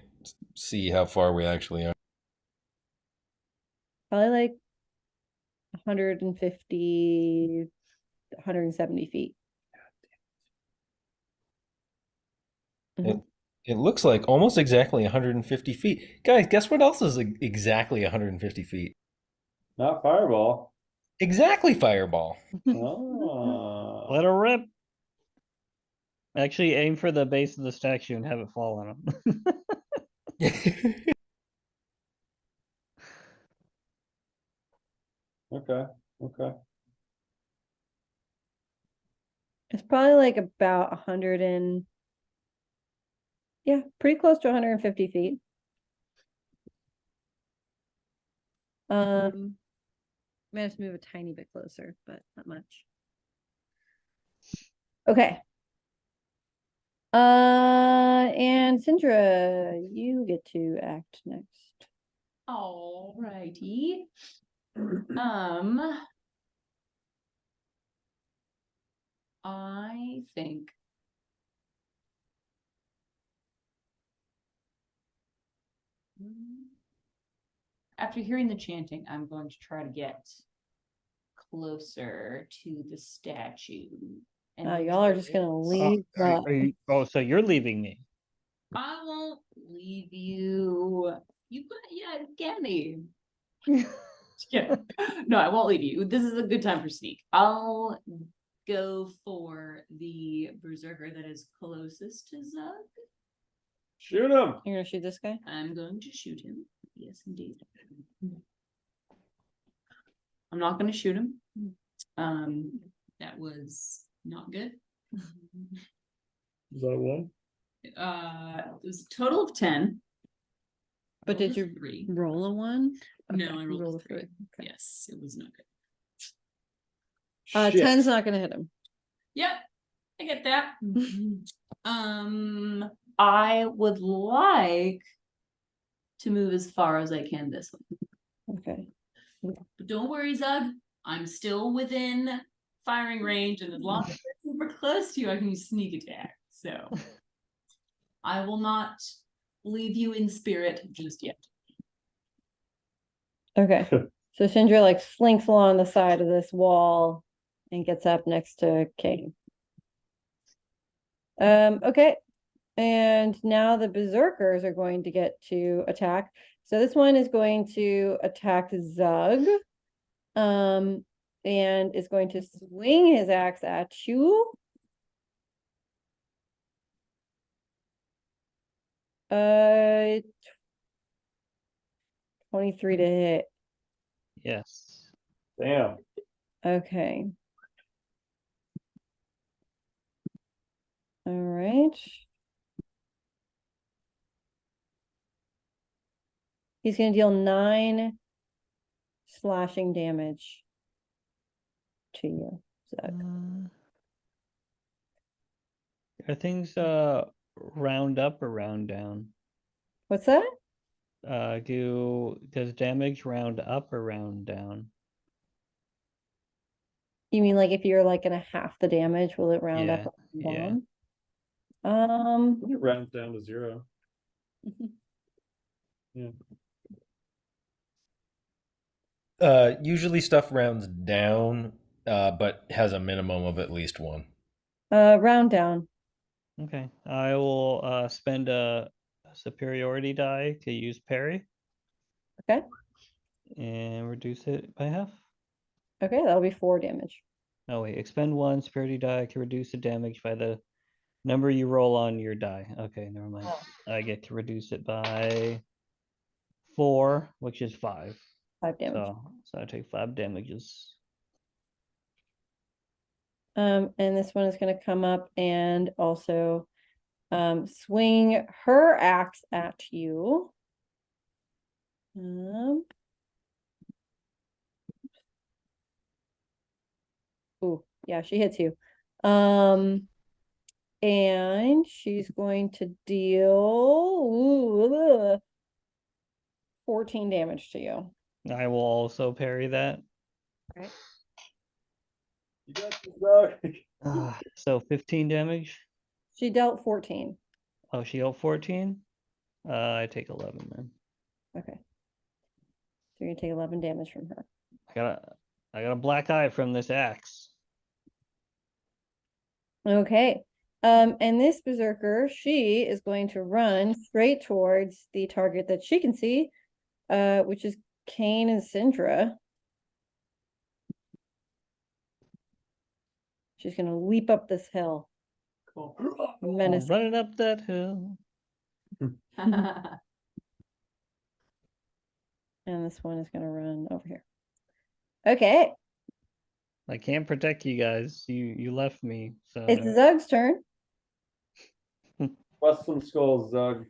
see how far we actually are. probably like 150, 170 feet. Mhm. It looks like almost exactly 150 feet. Guys, guess what else is exactly 150 feet? Not fireball. Exactly fireball. Oh. Let her rip. Actually, aim for the base of the statue and have it fall on him. Okay. Okay. It's probably like about 100 and yeah, pretty close to 150 feet. May have to move a tiny bit closer, but not much. Okay. And Sindra, you get to act next. Alrighty. I think after hearing the chanting, I'm going to try to get closer to the statue. And the Y'all are just gonna druids. leave. Oh, so you're leaving me. I won't leave you. You got, yeah, Ganny. Yeah. No, I won't leave you. This is a good time for sneak. I'll go for the berserker that is closest to Zug. Shoot him. You're gonna shoot this guy? I'm going to shoot him. Yes, indeed. I'm not going to shoot him. That was not good. Is that a one? It was a total of 10. But Rolled did a you 3? roll a one? No, Okay, I you rolled rolled a 3. Okay. Yes, it was not good. Shit. 10's not gonna hit him. Yep, I get that. I would like to move as far as I can this way. Okay. But don't worry, Zug. I'm still within firing range, and as long as I'm super close to you, I can use sneak attack. So I will not leave you in spirit just yet. Okay. So Sindra like slinks along the side of this wall and gets up next to Kane. Okay. And now the berserkers are going to get to attack. So this one is going to attack Zug. And is going to swing his axe at you. 23 to hit. Yes. Damn. Okay. All right. He's going to deal 9 slashing damage to you. Zug. Are things round up or round down? What's that? Does damage round up or round down? You mean like if you're like gonna half the damage, will it round up Yeah, or yeah. down? It rounds down to 0. Yeah. Usually stuff rounds down, but has a minimum of at least 1. Round down. Okay. I will spend a superiority die to use parry. Okay. and reduce it by half. Okay, that'll be 4 damage. Oh wait, expend 1 superiority die to reduce the damage by the number you roll on your die. Okay, never mind. I get to reduce it by 4, which is 5. 5 damage. So I take 5 damages. And this one is going to come up and also swing her axe at you. Oh, yeah, she hits you. And she's going to deal 14 damage to you. I will also parry that. You got this, dog. So 15 damage. She dealt 14. Oh, she dealt 14. I take 11 then. Okay. So you're gonna take 11 damage from her. I got a black eye from this axe. Okay. And this berserker, she is going to run straight towards the target that she can see, which is Kane and Syndra. She's gonna leap up this hill. Cool. Menace. Running up that hill. And this one is gonna run over here. Okay. I can't protect you guys. You left me. So It's Zug's turn. Bust some skulls, Zug.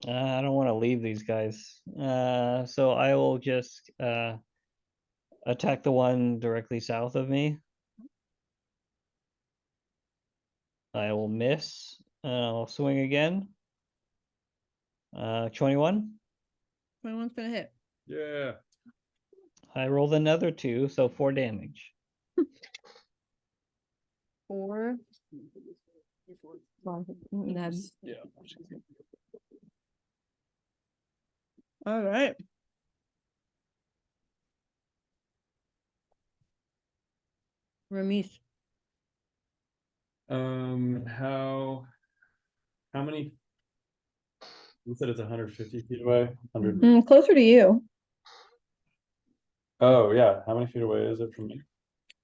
I don't want to leave these guys. So I will just attack the one directly south of me. I will miss. I'll swing again. 21. 21's gonna hit. Yeah. I rolled another 2, so 4 damage. 4. Yeah. All right. Ramis. How many? You said it's 150 feet away. 100. Closer to you. Oh yeah. How many feet away is it from me?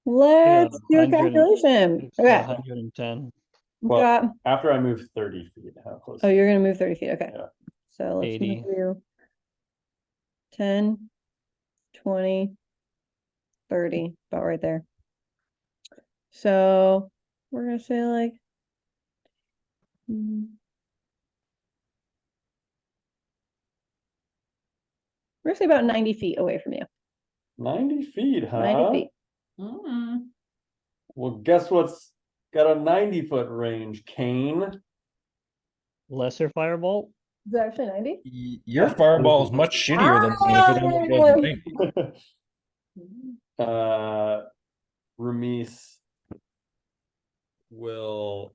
Let's do a 100 calculation. It's Okay. 110. Well, Got. after I move 30 feet, how close? Oh, you're gonna move 30 feet. Okay. Yeah. So let's 80. move 10, 20, 30, about right there. So we're gonna say like we're gonna say about 90 feet away from you. 90 feet, huh? 90 feet. Well, guess what's got a 90-foot range, Kane? Lesser firebolt. Is it actually 90? Your fireball is much shittier than mine if it only does 90. Ramis will.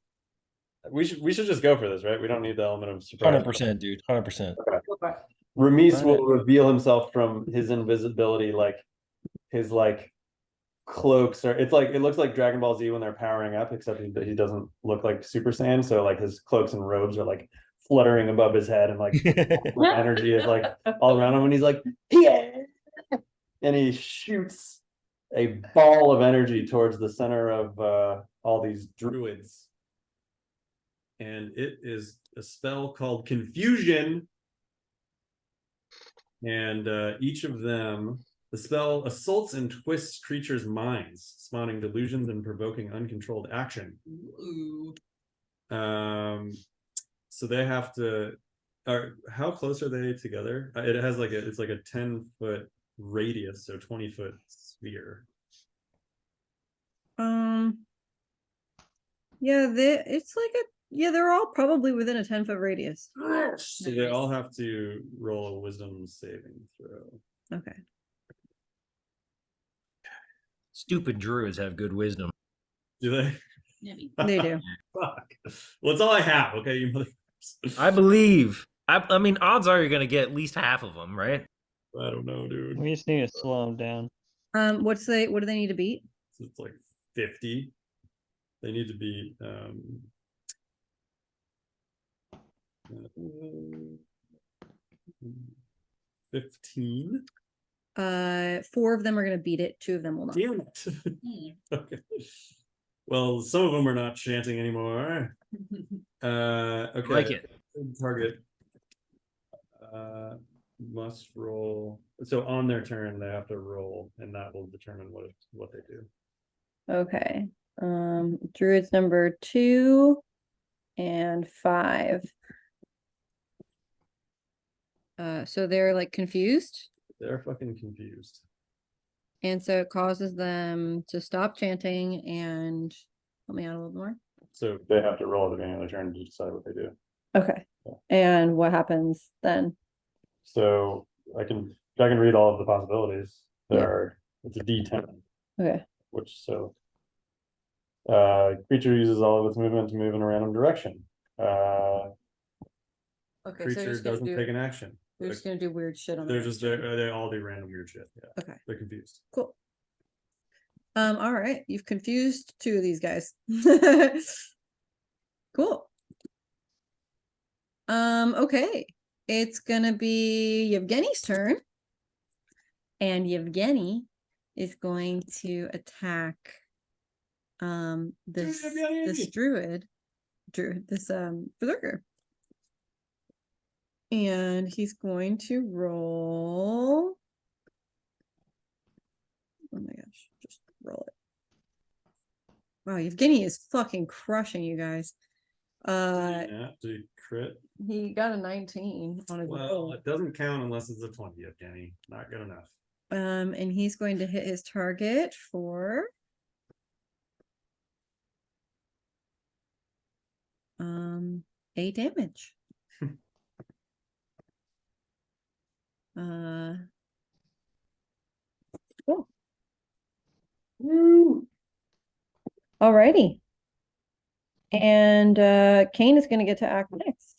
We should just go for this, right? We don't need the element of surprise. 100%, dude. 100%. Ramis will Right. reveal himself from his invisibility, like his cloaks are. It looks like Dragon Ball Z when they're powering up, except he doesn't look like Super Saiyan. So like his cloaks and robes are like fluttering above his head, and like energy is like all around him, and he's like, yeah, and he shoots a ball of energy towards the center of all these druids. And it is a spell called Confusion. And each of them, the spell assaults and twists creatures' minds, spawning delusions and provoking uncontrolled action. So they have to. How close are they together? It has it's like a 10-foot radius, so 20-foot sphere. Yeah, they're all probably within a 10-foot radius. So they all have to roll a wisdom saving throw. Okay. Stupid druids have good wisdom. Do they? They do. Fuck. Well, it's all I have. Okay, you motherfuckers. I believe. I mean, odds are you're going to get at least half of them, right? I don't know, dude. We just need to slow them down. What do they need to beat? So it's like 50. They need to be 15. 4 of them are gonna beat it, 2 of them will not. Damn it. Okay. Well, some of them are not chanting anymore. Okay. like it. Target. Must roll. So on their turn, they have to roll, and that will determine what they do. Okay. Druid's number 2 and 5. So they're like confused, They're fucking confused. and so it causes them to stop chanting and help me out a little more. So they have to roll at the beginning of their turn to decide what they do. Okay. And what happens then? So I can read all of the possibilities. Yeah. It's a D10, Okay. which creature uses all of its movement to move in a random direction. Okay. Creature doesn't take an action. They're just gonna do weird shit on They're their just turn. they all do random weird shit. Yeah. Okay. They're confused. Cool. All right. You've confused 2 of these guys. Cool. Okay. It's gonna be Yevgeny's turn. And Yevgeny is going to attack this druid, this berserker. And he's going to roll. Oh my gosh, just roll it. Wow, Yevgeny is fucking crushing you guys. Yeah, to crit. He got a 19 on his Well, roll. it doesn't count unless it's a 20, Evgeny. Not good enough. And he's going to hit his target for 8 damage. Cool. Woo! Alrighty. And Kane is gonna get to act next.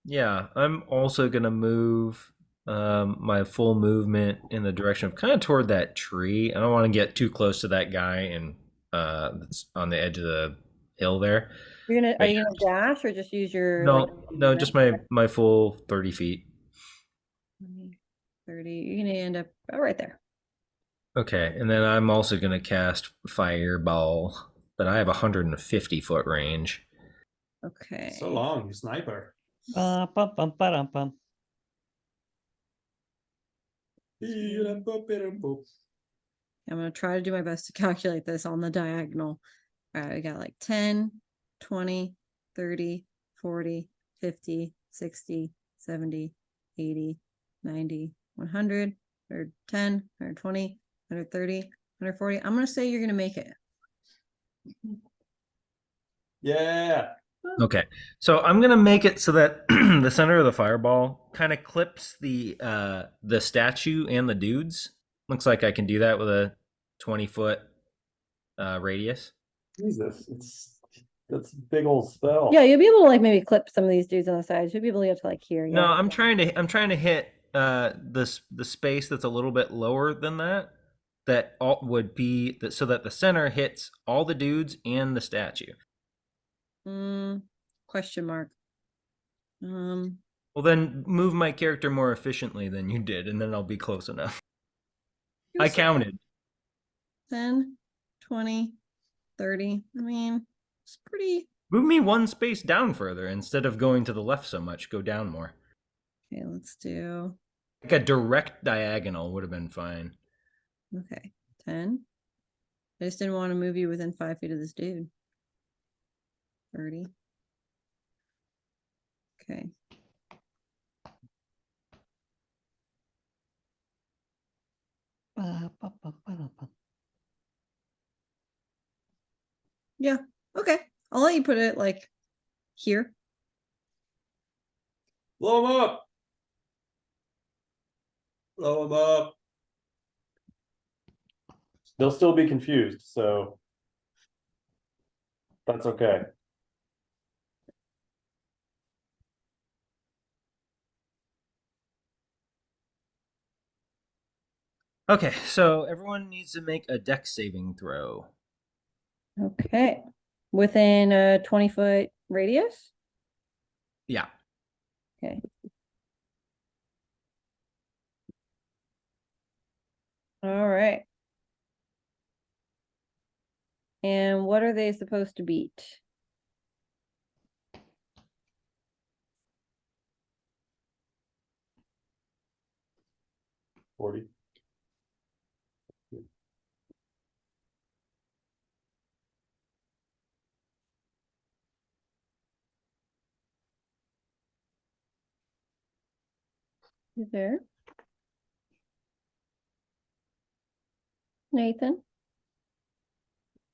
Yeah, I'm also gonna move my full movement in the direction of kind of toward that tree. I don't want to get too close to that guy and that's on the edge of the hill there. Are you gonna dash or just use your No, just my full 30 feet. 20, 30. You're gonna end up right there. Okay, and then I'm also gonna cast Fireball, but I have 150-foot range. Okay. So long, you sniper. Bum, bum, bum, ba-dum, bum. I'm gonna try to do my best to calculate this on the diagonal. All right, we got like 10, 20, 30, 40, 50, 60, 70, 80, 90, 100, 110, 120, 130, 140. I'm gonna say you're gonna make it. Yeah. Okay, so I'm gonna make it so that the center of the fireball kind of clips the statue and the dudes. Looks like I can do that with a 20-foot radius. Jesus, that's a big old spell. Yeah, you'll be able to like maybe clip some of these dudes on the sides. You'll be able to get to like here. No, Yeah. I'm trying to hit the space that's a little bit lower than that. That all would be that so that the center hits all the dudes and the statue. Question mark. Well, then move my character more efficiently than you did, and then I'll be close enough. I Here's counted. 10, 20, 30. I mean, it's pretty. Move me one space down further instead of going to the left so much. Go down more. Okay, let's do. Like a direct diagonal would have been fine. Okay, 10. I just didn't want to move you within 5 feet of this dude. 30. Okay. Ba, ba, ba, ba-dum, bum. Yeah. Okay. I'll let you put it like here. Blow him up. Blow him up. They'll still be confused, so that's okay. Okay, so everyone needs to make a dex saving throw. Okay. Within a 20-foot radius? Yeah. Okay. All right. And what are they supposed to beat? $40. You there? Nathan?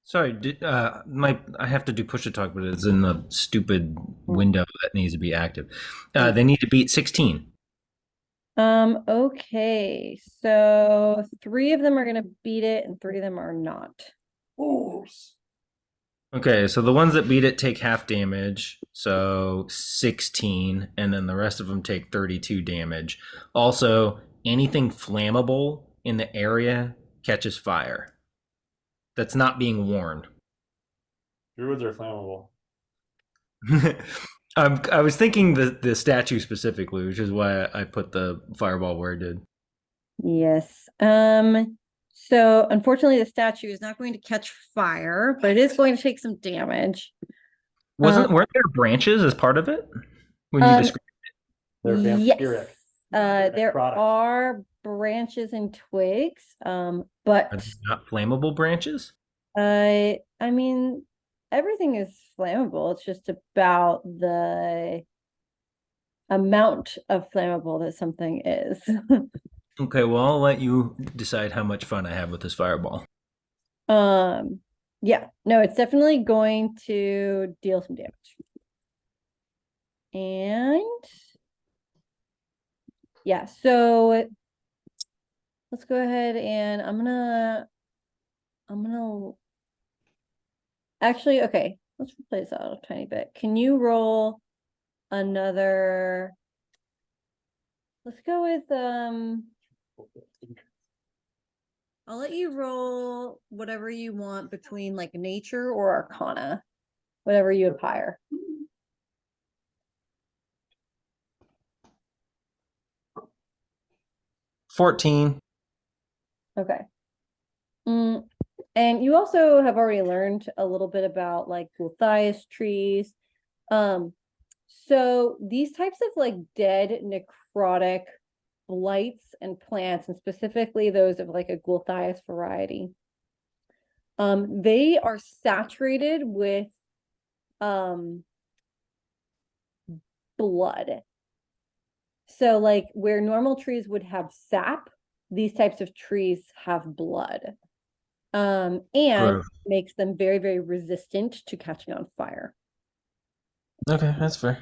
Sorry, I have to do push to talk, but it's in the stupid window that needs to be active. They need to beat 16. Okay, so 3 of them are gonna beat it and 3 of them are not. Okay, so the ones that beat it take half damage, so 16, and then the rest of them take 32 damage. Also, anything flammable in the area catches fire. That's not being warned. Druids are flammable. I was thinking the statue specifically, which is why I put the fireball where I did. Yes. So unfortunately the statue is not going to catch fire, but it is going to take some damage. Weren't there branches as part of it when you Um, described? They're Yes. vampiric. There Necrotic. are branches and twigs, Are but they not flammable branches? I mean everything is flammable. It's just about the amount of flammable that something is. Okay, well I'll let you decide how much fun I have with this fireball. Yeah, no, it's definitely going to deal some damage. And yeah, so let's go ahead and I'm gonna actually, okay, let's replace that a tiny bit. Can you roll another? Let's go with I'll let you roll whatever you want between like nature or arcana, whatever you have higher. 14. Okay. And you also have already learned a little bit about like gulthias trees. So these types of like dead necrotic blights and plants, and specifically those of like a gulthias variety, they are saturated with blood. So like where normal trees would have sap, these types of trees have blood. And Gross. makes them very, very resistant to catching on fire. Okay, that's fair.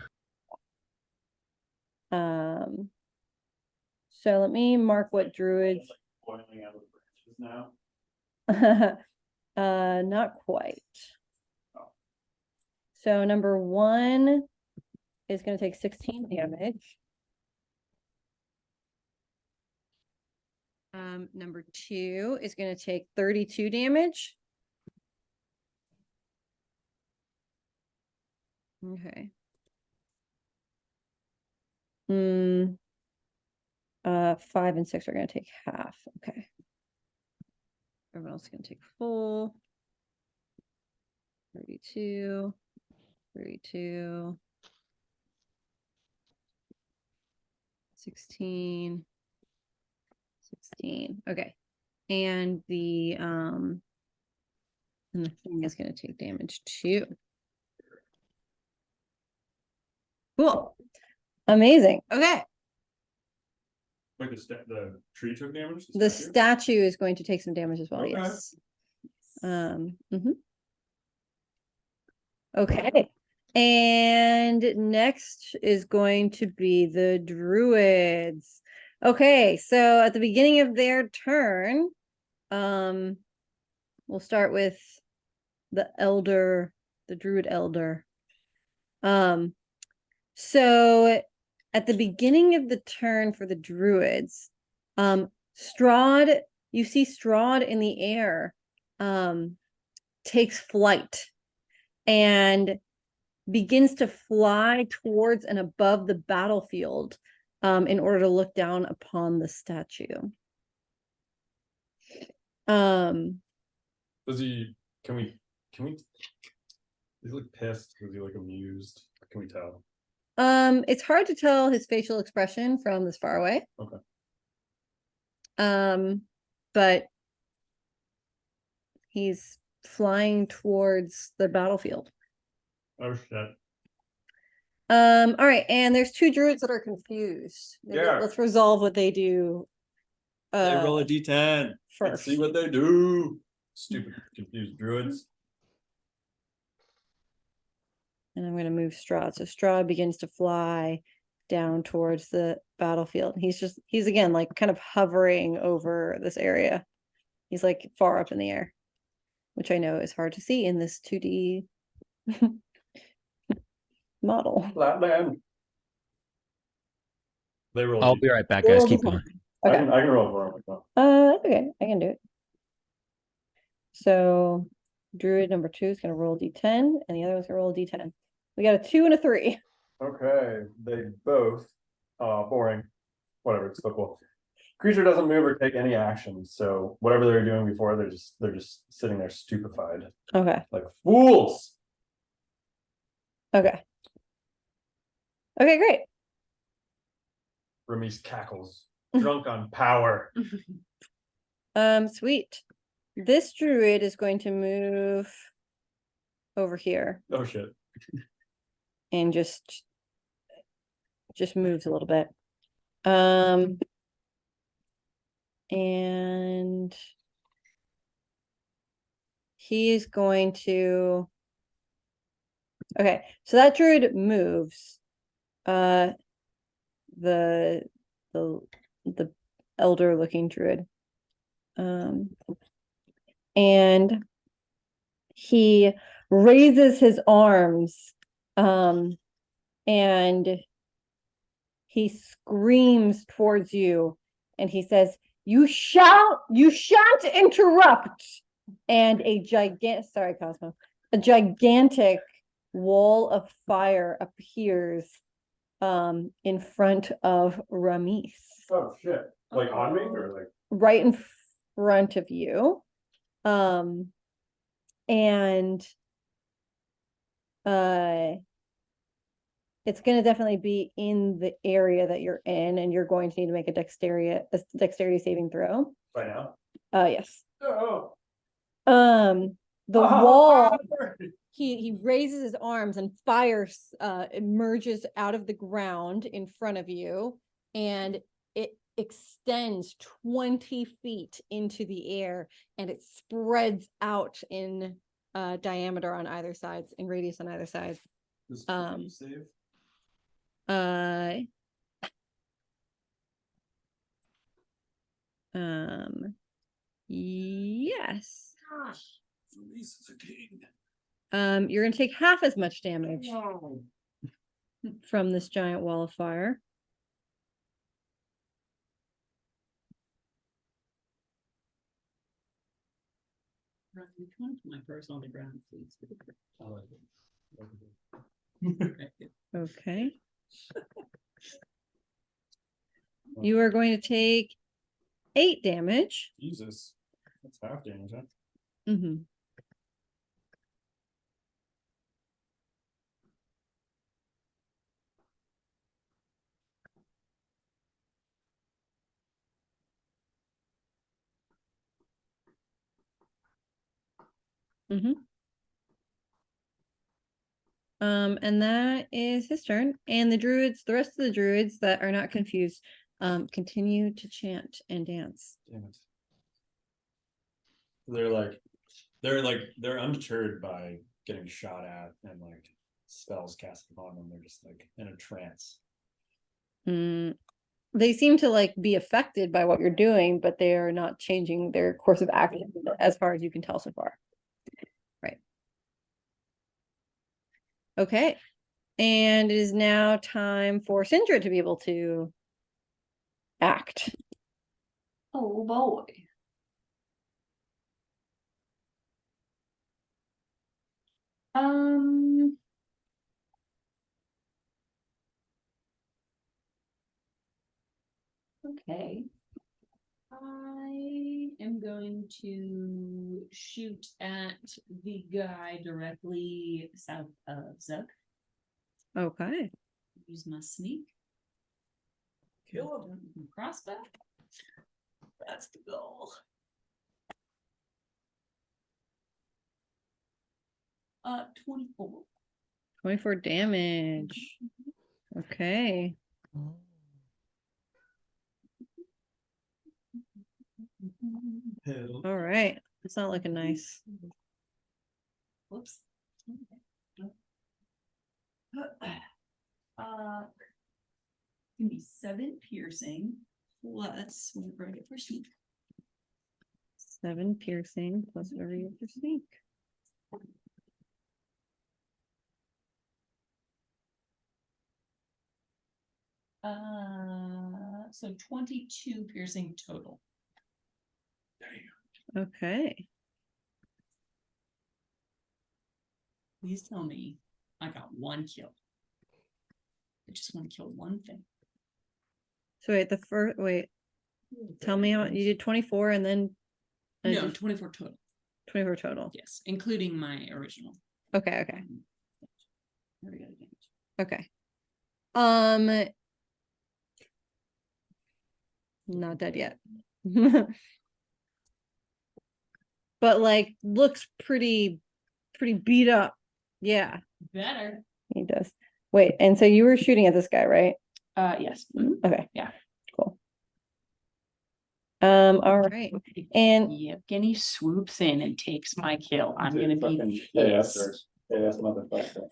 So let me mark what druids. Like boiling out of the branches now. Not quite. Oh. So number 1 is going to take 16 damage. Number 2 is going to take 32 damage. Okay. 5 and 6 are going to take half. Okay. Everyone else is going to take full. 32, 32, 16, 16. Okay. And the thing is going to take damage too. Cool. Amazing. Okay. Like the tree took damage? The statue is going to take some damage as well. Okay. Yes. Okay. And next is going to be the druids. Okay, so at the beginning of their turn, we'll start with the druid elder. So at the beginning of the turn for the druids, Strahd, you see Strahd in the air, takes flight, and begins to fly towards and above the battlefield in order to look down upon the statue. Does he, can we, is he like pissed? Is he like amused? Can we tell? It's hard to tell his facial expression from this far away. Okay. But he's flying towards the battlefield. Oh shit. All right, and there's two druids that are confused. Maybe Yeah. let's resolve what they do. They roll a d10. Let's First. see what they do. Stupid confused druids. And I'm going to move Strahd. So Strahd begins to fly down towards the battlefield. He's again like kind of hovering over this area. He's like far up in the air, which I know is hard to see in this 2D model. Flatland. They roll. I'll be right back, guys. Keep going. Okay. I can roll for him. Okay, I can do it. So druid number 2 is going to roll d10, and the other one's going to roll d10. We got a 2 and a 3. Okay, they both, boring, whatever, it's so cool. Creature doesn't move or take any action, so whatever they were doing before, they're just sitting there stupefied, Okay. like fools. Okay, great. Ramis cackles, drunk on power. Sweet. This druid is going to move over here Oh shit. and just moves a little bit. And he is going to, okay, so that druid moves. The elder looking druid. And he raises his arms, and he screams towards you, and he says, you shan't interrupt. And a gigantic wall of fire appears in front of Ramis. Oh shit. Like on me or like? Right in front of you. And it's going to definitely be in the area that you're in, and you're going to need to make a dexterity saving throw. Right now? Yes. Oh. The wall, he raises his arms and fire emerges out of the ground in front of you, and it extends 20 feet into the air, and it spreads out in diameter on either side, in radius on either side. Save. Yes. Ramis is a king. You're gonna take half as much damage from this giant wall of fire. Right, come on to my purse on the ground, please. Okay. You are going to take 8 damage. Jesus. That's half damage, huh? Mm-hmm. Mm-hmm. And that is his turn. And the rest of the druids that are not confused, continue to chant and dance. Damn it. They're undeterred by getting shot at and like spells cast upon them. They're just like in a trance. They seem to like be affected by what you're doing, but they are not changing their course of action as far as you can tell so far. Right. Okay. And it is now time for Sindra to be able to act. Oh boy. Okay. I am going to shoot at the guy directly south of Zug. Okay. Use my sneak. Kill him. Crossbow. That's the goal. 24. 24 damage. Okay. Hell. All right. It's not looking nice. Whoops. Give me 7 piercing plus whatever I get for sneak. 7 piercing plus whatever you have for sneak. So 22 piercing total. Okay. Please tell me I got 1 kill. I just want to kill one thing. So wait, tell me how you did 24 and then No, 24 total. 24 total. Yes, including my original. Okay, okay. Very good advantage. Okay. Not dead yet. But like looks pretty beat up. Yeah, Better. he does. Wait, and so you were shooting at this guy, right? Yes. Okay. Yeah. Cool. All right. And Yevgeny swoops in and takes my kill. I'm gonna be motherfucker.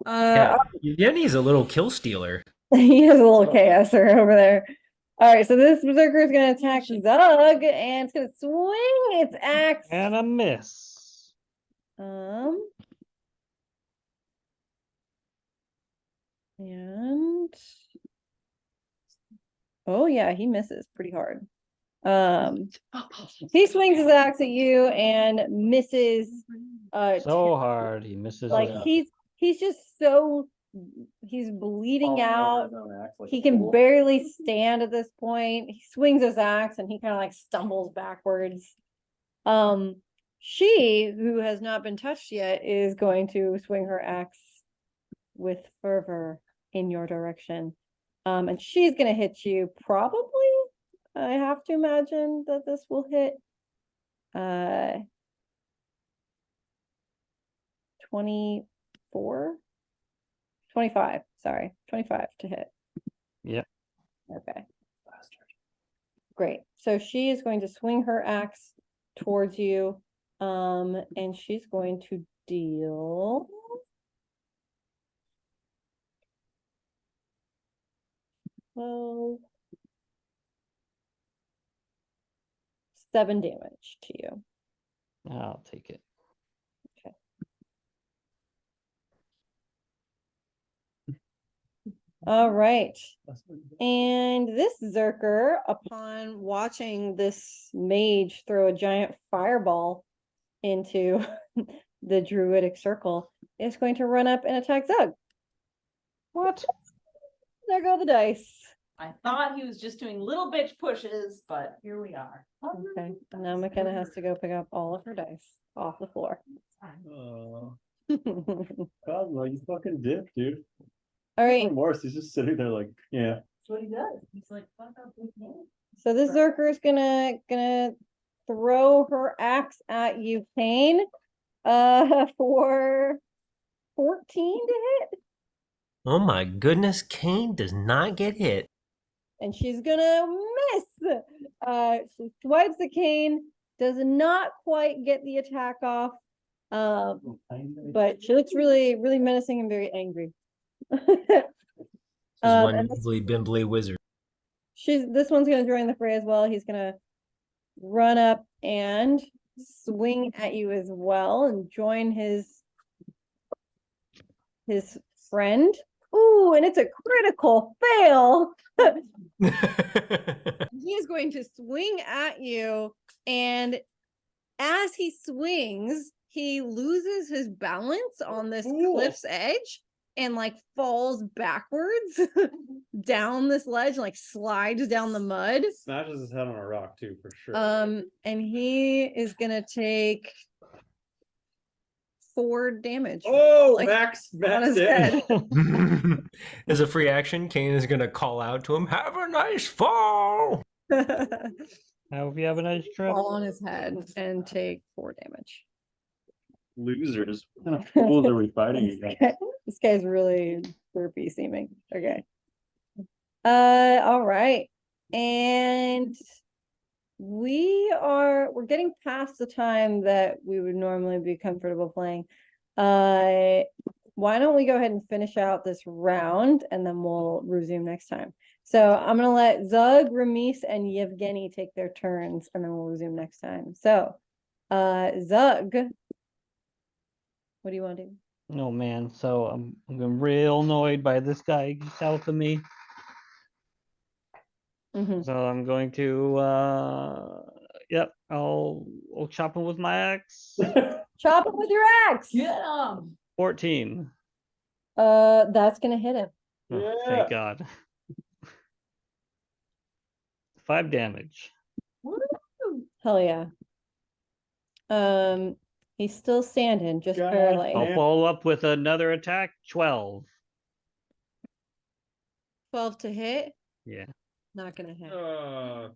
Yeah, Yevgeny's a little kill stealer. he has a little chaoser over there. All right, so this berserker is going to attack Zug, and it's going to swing its axe. And a miss. And oh yeah, he misses pretty hard. He swings his axe at you and misses. So hard. He misses. Like he's just so he's bleeding out. He can barely stand at this point. He swings his axe and he kind of like stumbles backwards. She, who has not been touched yet, is going to swing her axe with fervor in your direction. And she's gonna hit you probably. I have to imagine that this will hit 24 25, sorry, 25 to hit. Yep. Okay. Great. So she is going to swing her axe towards you. And she's going to deal 7 damage to you. I'll take it. All right. And this Zerker, upon watching this mage throw a giant fireball into the druidic circle, is going to run up and attack Zug. What? There go the dice. I thought he was just doing little bitch pushes, but here we are. Okay. Now McKenna has to go pick up all of her dice off the floor. Oh, Cosmo, you fucking dip, dude. All right. Remorse. He's just sitting there like, yeah. That's what he does. He's like, fuck up with me. So this Zerker is gonna throw her axe at you, Kane. For 14 to hit. Oh my goodness, Kane does not get hit. And she's gonna miss. She swipes the cane, does not quite get the attack off. But she looks really, really menacing and very angry. This one and nimbly bimbly wizard. this one's gonna join the fray as well. He's gonna run up and swing at you as well and join his friend. Ooh, and it's a critical fail. He is going to swing at you, and as he swings, he loses his balance on this cliff's edge and like falls backwards down this ledge, like slides down the mud. Smashes his head on a rock too, for sure. And he is gonna take 4 damage. Oh, like, max on his damage. head. As a free action, Kane is gonna call out to him, "Have a nice fall." I hope you have a nice trip. Fall on his head and take 4 damage. Losers. What kind of fools are we fighting against? This guy's really burpy seeming. Okay. All right. And we're getting past the time that we would normally be comfortable playing. Why don't we go ahead and finish out this round and then we'll resume next time. So I'm gonna let Zug, Ramis, and Yevgeny take their turns and then we'll resume next time. So Zug, what do you want to do? Oh man, so I'm real annoyed by this guy south of me. Mhm. So I'm going to yep, I'll chop him with my axe. Chop him with your axe. Get 'em. 14. That's gonna hit him. Oh, Yeah. thank God. 5 damage. Woo! Hell yeah. He's still standing, just God barely. I'll damn. follow up with another attack. 12. 12 to hit. Yeah, Not gonna hit. I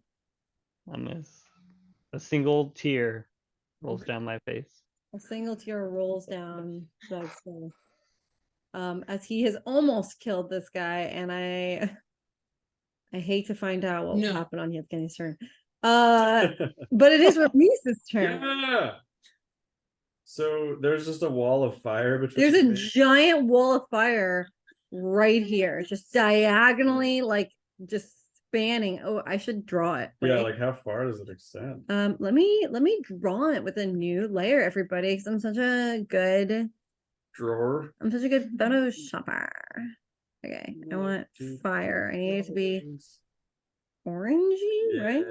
miss. A single tear rolls down my face. A single tear rolls down Zug's face. As he has almost killed this guy, and I hate to find out what will No. happen on Yevgeny's turn. But it is Ramis's turn. Yeah. So there's just a wall of fire between. There's a me. giant wall of fire right here, just diagonally, like just spanning. Oh, I should draw it. Yeah, Wait. like how far does it extend? Let me draw it with a new layer, everybody, because I'm such a good Drawer. photoshopper. Okay, I want fire. I need it to be orangey, right?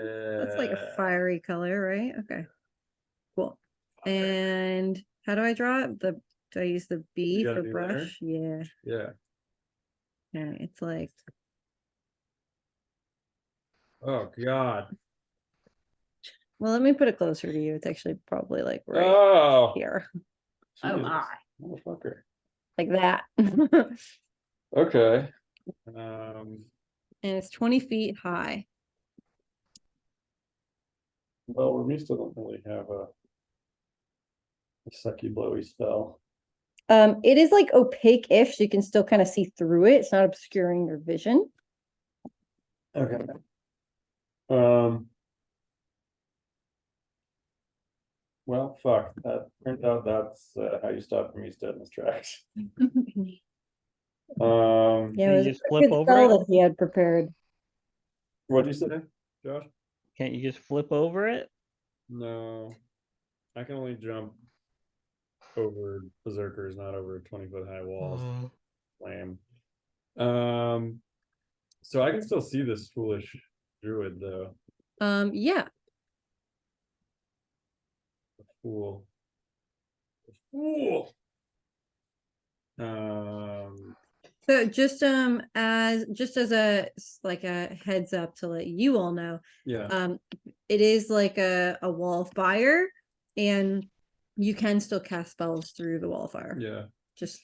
That's like a Yeah. fiery color, right? Okay, cool. And how do I draw it? Do I use the B You got a for new layer? brush? Yeah. Yeah. Okay, it's like Oh God. well, let me put it closer to you. It's actually probably like right Oh. here, Oh Jesus. my. Motherfucker. like that. Okay. And it's 20 feet high. Well, we still don't really have a sucky blowy spell. It is like opaque-ish, so you can still kind of see through it. It's not obscuring your vision. Okay. Well, fuck. That turns out that's how you stop me dead in his tracks. Yeah, Um, it Can you was a just very flip good over spell it? that he had prepared. what'd you say, Josh? Can't you just flip over it? No, I can only jump over berserkers, not over 20-foot high walls. Lame. So I can still see this foolish druid though. Yeah. Fool. Fool. Um, So just as a like a heads up to let you all know, yeah. it is like a wall of fire, and you can still cast spells through the wall of fire. Yeah. Just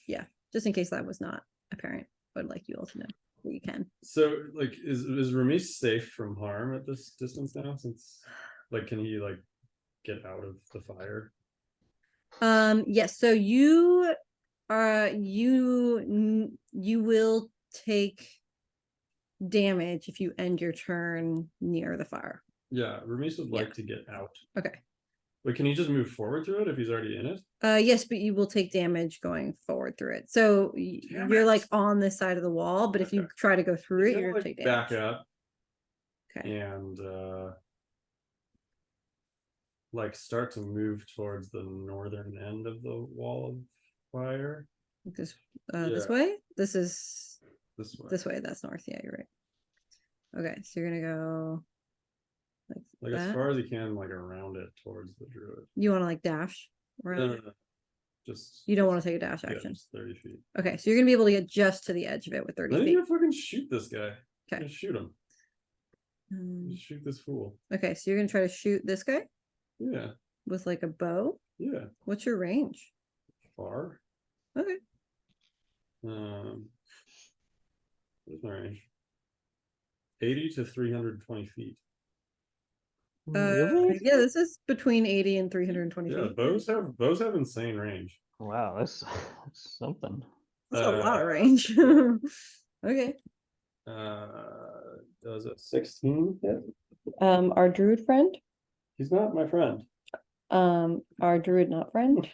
in case that was not apparent, I would like you all to know that you can. So like is Ramis safe from harm at this distance now? Since like can he like get out of the fire? Yes, so you will take damage if you end your turn near the fire. Yeah, Ramis would Yeah. like to get out. Okay. But can he just move forward through it if he's already in it? Yes, but you will take damage going forward through it. So Damn you're it. like on this side of the wall, but if you Okay. try to go through He's it, gonna, you're gonna like, take damage. back up Okay. and like start to move towards the northern end of the wall of fire. This Yeah. way? This is This way. this way, that's north. Yeah, you're right. Okay, so you're gonna go Like as that. far as he can, like around it towards the druid. You wanna like dash No, around? no, no. Just You don't want to take a dash yeah, action. just 30 feet. Okay, so you're gonna be able to get just to the edge of it with 30 I think feet. you fucking shoot this guy. Okay. Just shoot him. Um, Just shoot this fool. okay, so you're gonna try to shoot this guy Yeah, with like a bow. yeah. What's your range? Far. Okay. What's my range? 80 to 320 feet. Really? Yeah, this is between 80 and 320 Yeah, feet. bows have insane range. Wow, that's something. That's a lot of Uh, range. Okay. Does a 16 hit? Our druid friend. He's not my friend. Our druid not friend.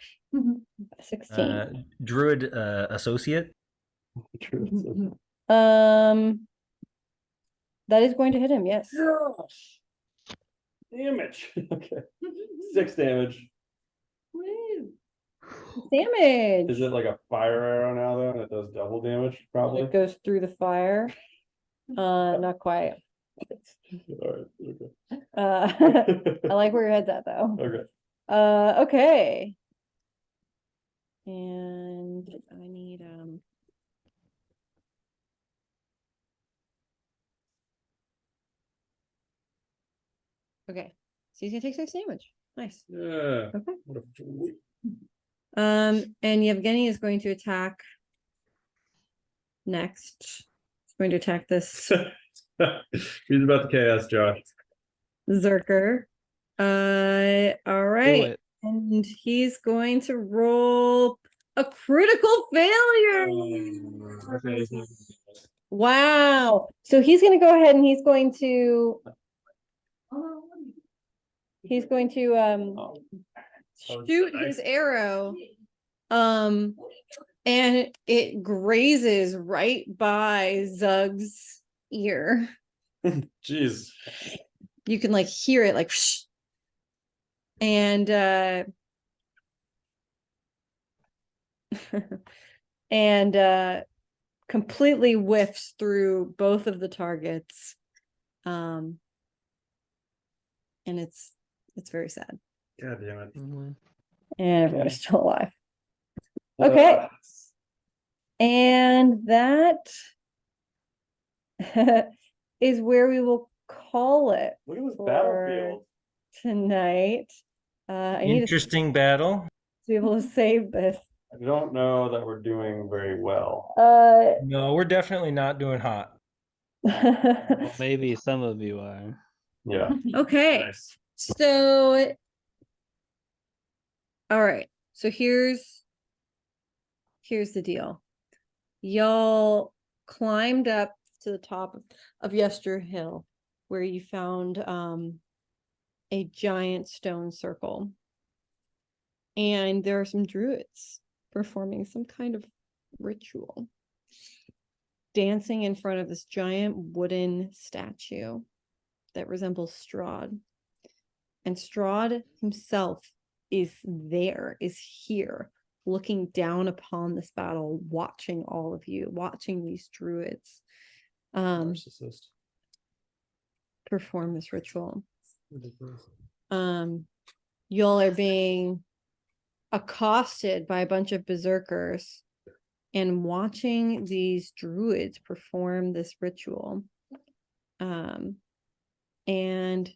16. Druid associate. That is going to hit him, yes. Yes. Damage. Okay. 6 damage. Woo. Damage. Is it like a fire arrow now though? And it does double damage, probably. It goes through the fire. Not quite. Alright, okay. I like where your head's at though. Okay. Okay. And I need okay. So he's gonna take 6 damage. Nice. Yeah. Okay. What a fool. And Yevgeny is going to attack next. He's going to attack this He's about to chaos, Josh. Zerker. All Do right. it. And he's going to roll a critical failure. Okay. Wow. So he's going to go ahead and he's going to shoot his arrow. And it grazes right by Zug's ear. Jeez. You can like hear it like and and completely whiffs through both of the targets. And it's very sad. God damn it. Mhm. And everyone's still alive. Okay. And that is where we will call it Look at this for battlefield. tonight. I need to Interesting battle. be able to save this. I don't know that we're doing very well. No, we're definitely not doing hot. Well, maybe some of you are. Yeah. Okay. Nice. So, all right. So here's the deal. Y'all climbed up to the top of Yester Hill, where you found a giant stone circle. And there are some druids performing some kind of ritual, dancing in front of this giant wooden statue that resembles Strahd. And Strahd himself is here, looking down upon this battle, watching all of you, watching these druids Narcissist. perform this ritual. Ridiculous. Y'all are being accosted by a bunch of berserkers and watching these druids perform this ritual. And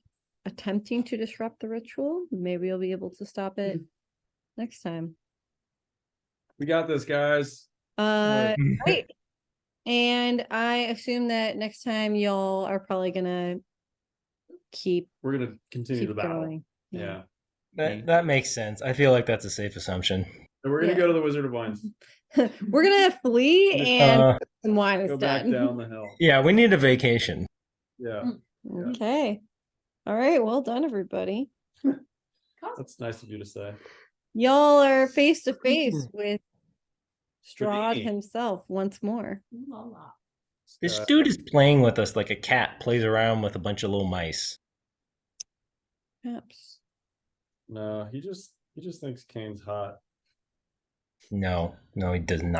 attempting to disrupt the ritual. Maybe you'll be able to stop it next time. We got this, guys. Right. And I assume that next time y'all are probably gonna We're gonna continue the keep battle. going. Yeah. That makes sense. I feel like that's a safe assumption. And we're gonna Yeah. go to the Wizard of Wines. We're gonna flee and some wine is Go back done. down the hill. Yeah, we need a vacation. Yeah. Okay. All right, well done, everybody. That's nice of you to say. Y'all are face to face with Strahd me. himself once more. La la. This dude is playing with us like a cat plays around with a bunch of little mice. Perhaps. No, he just thinks Kane's hot. No, he does not.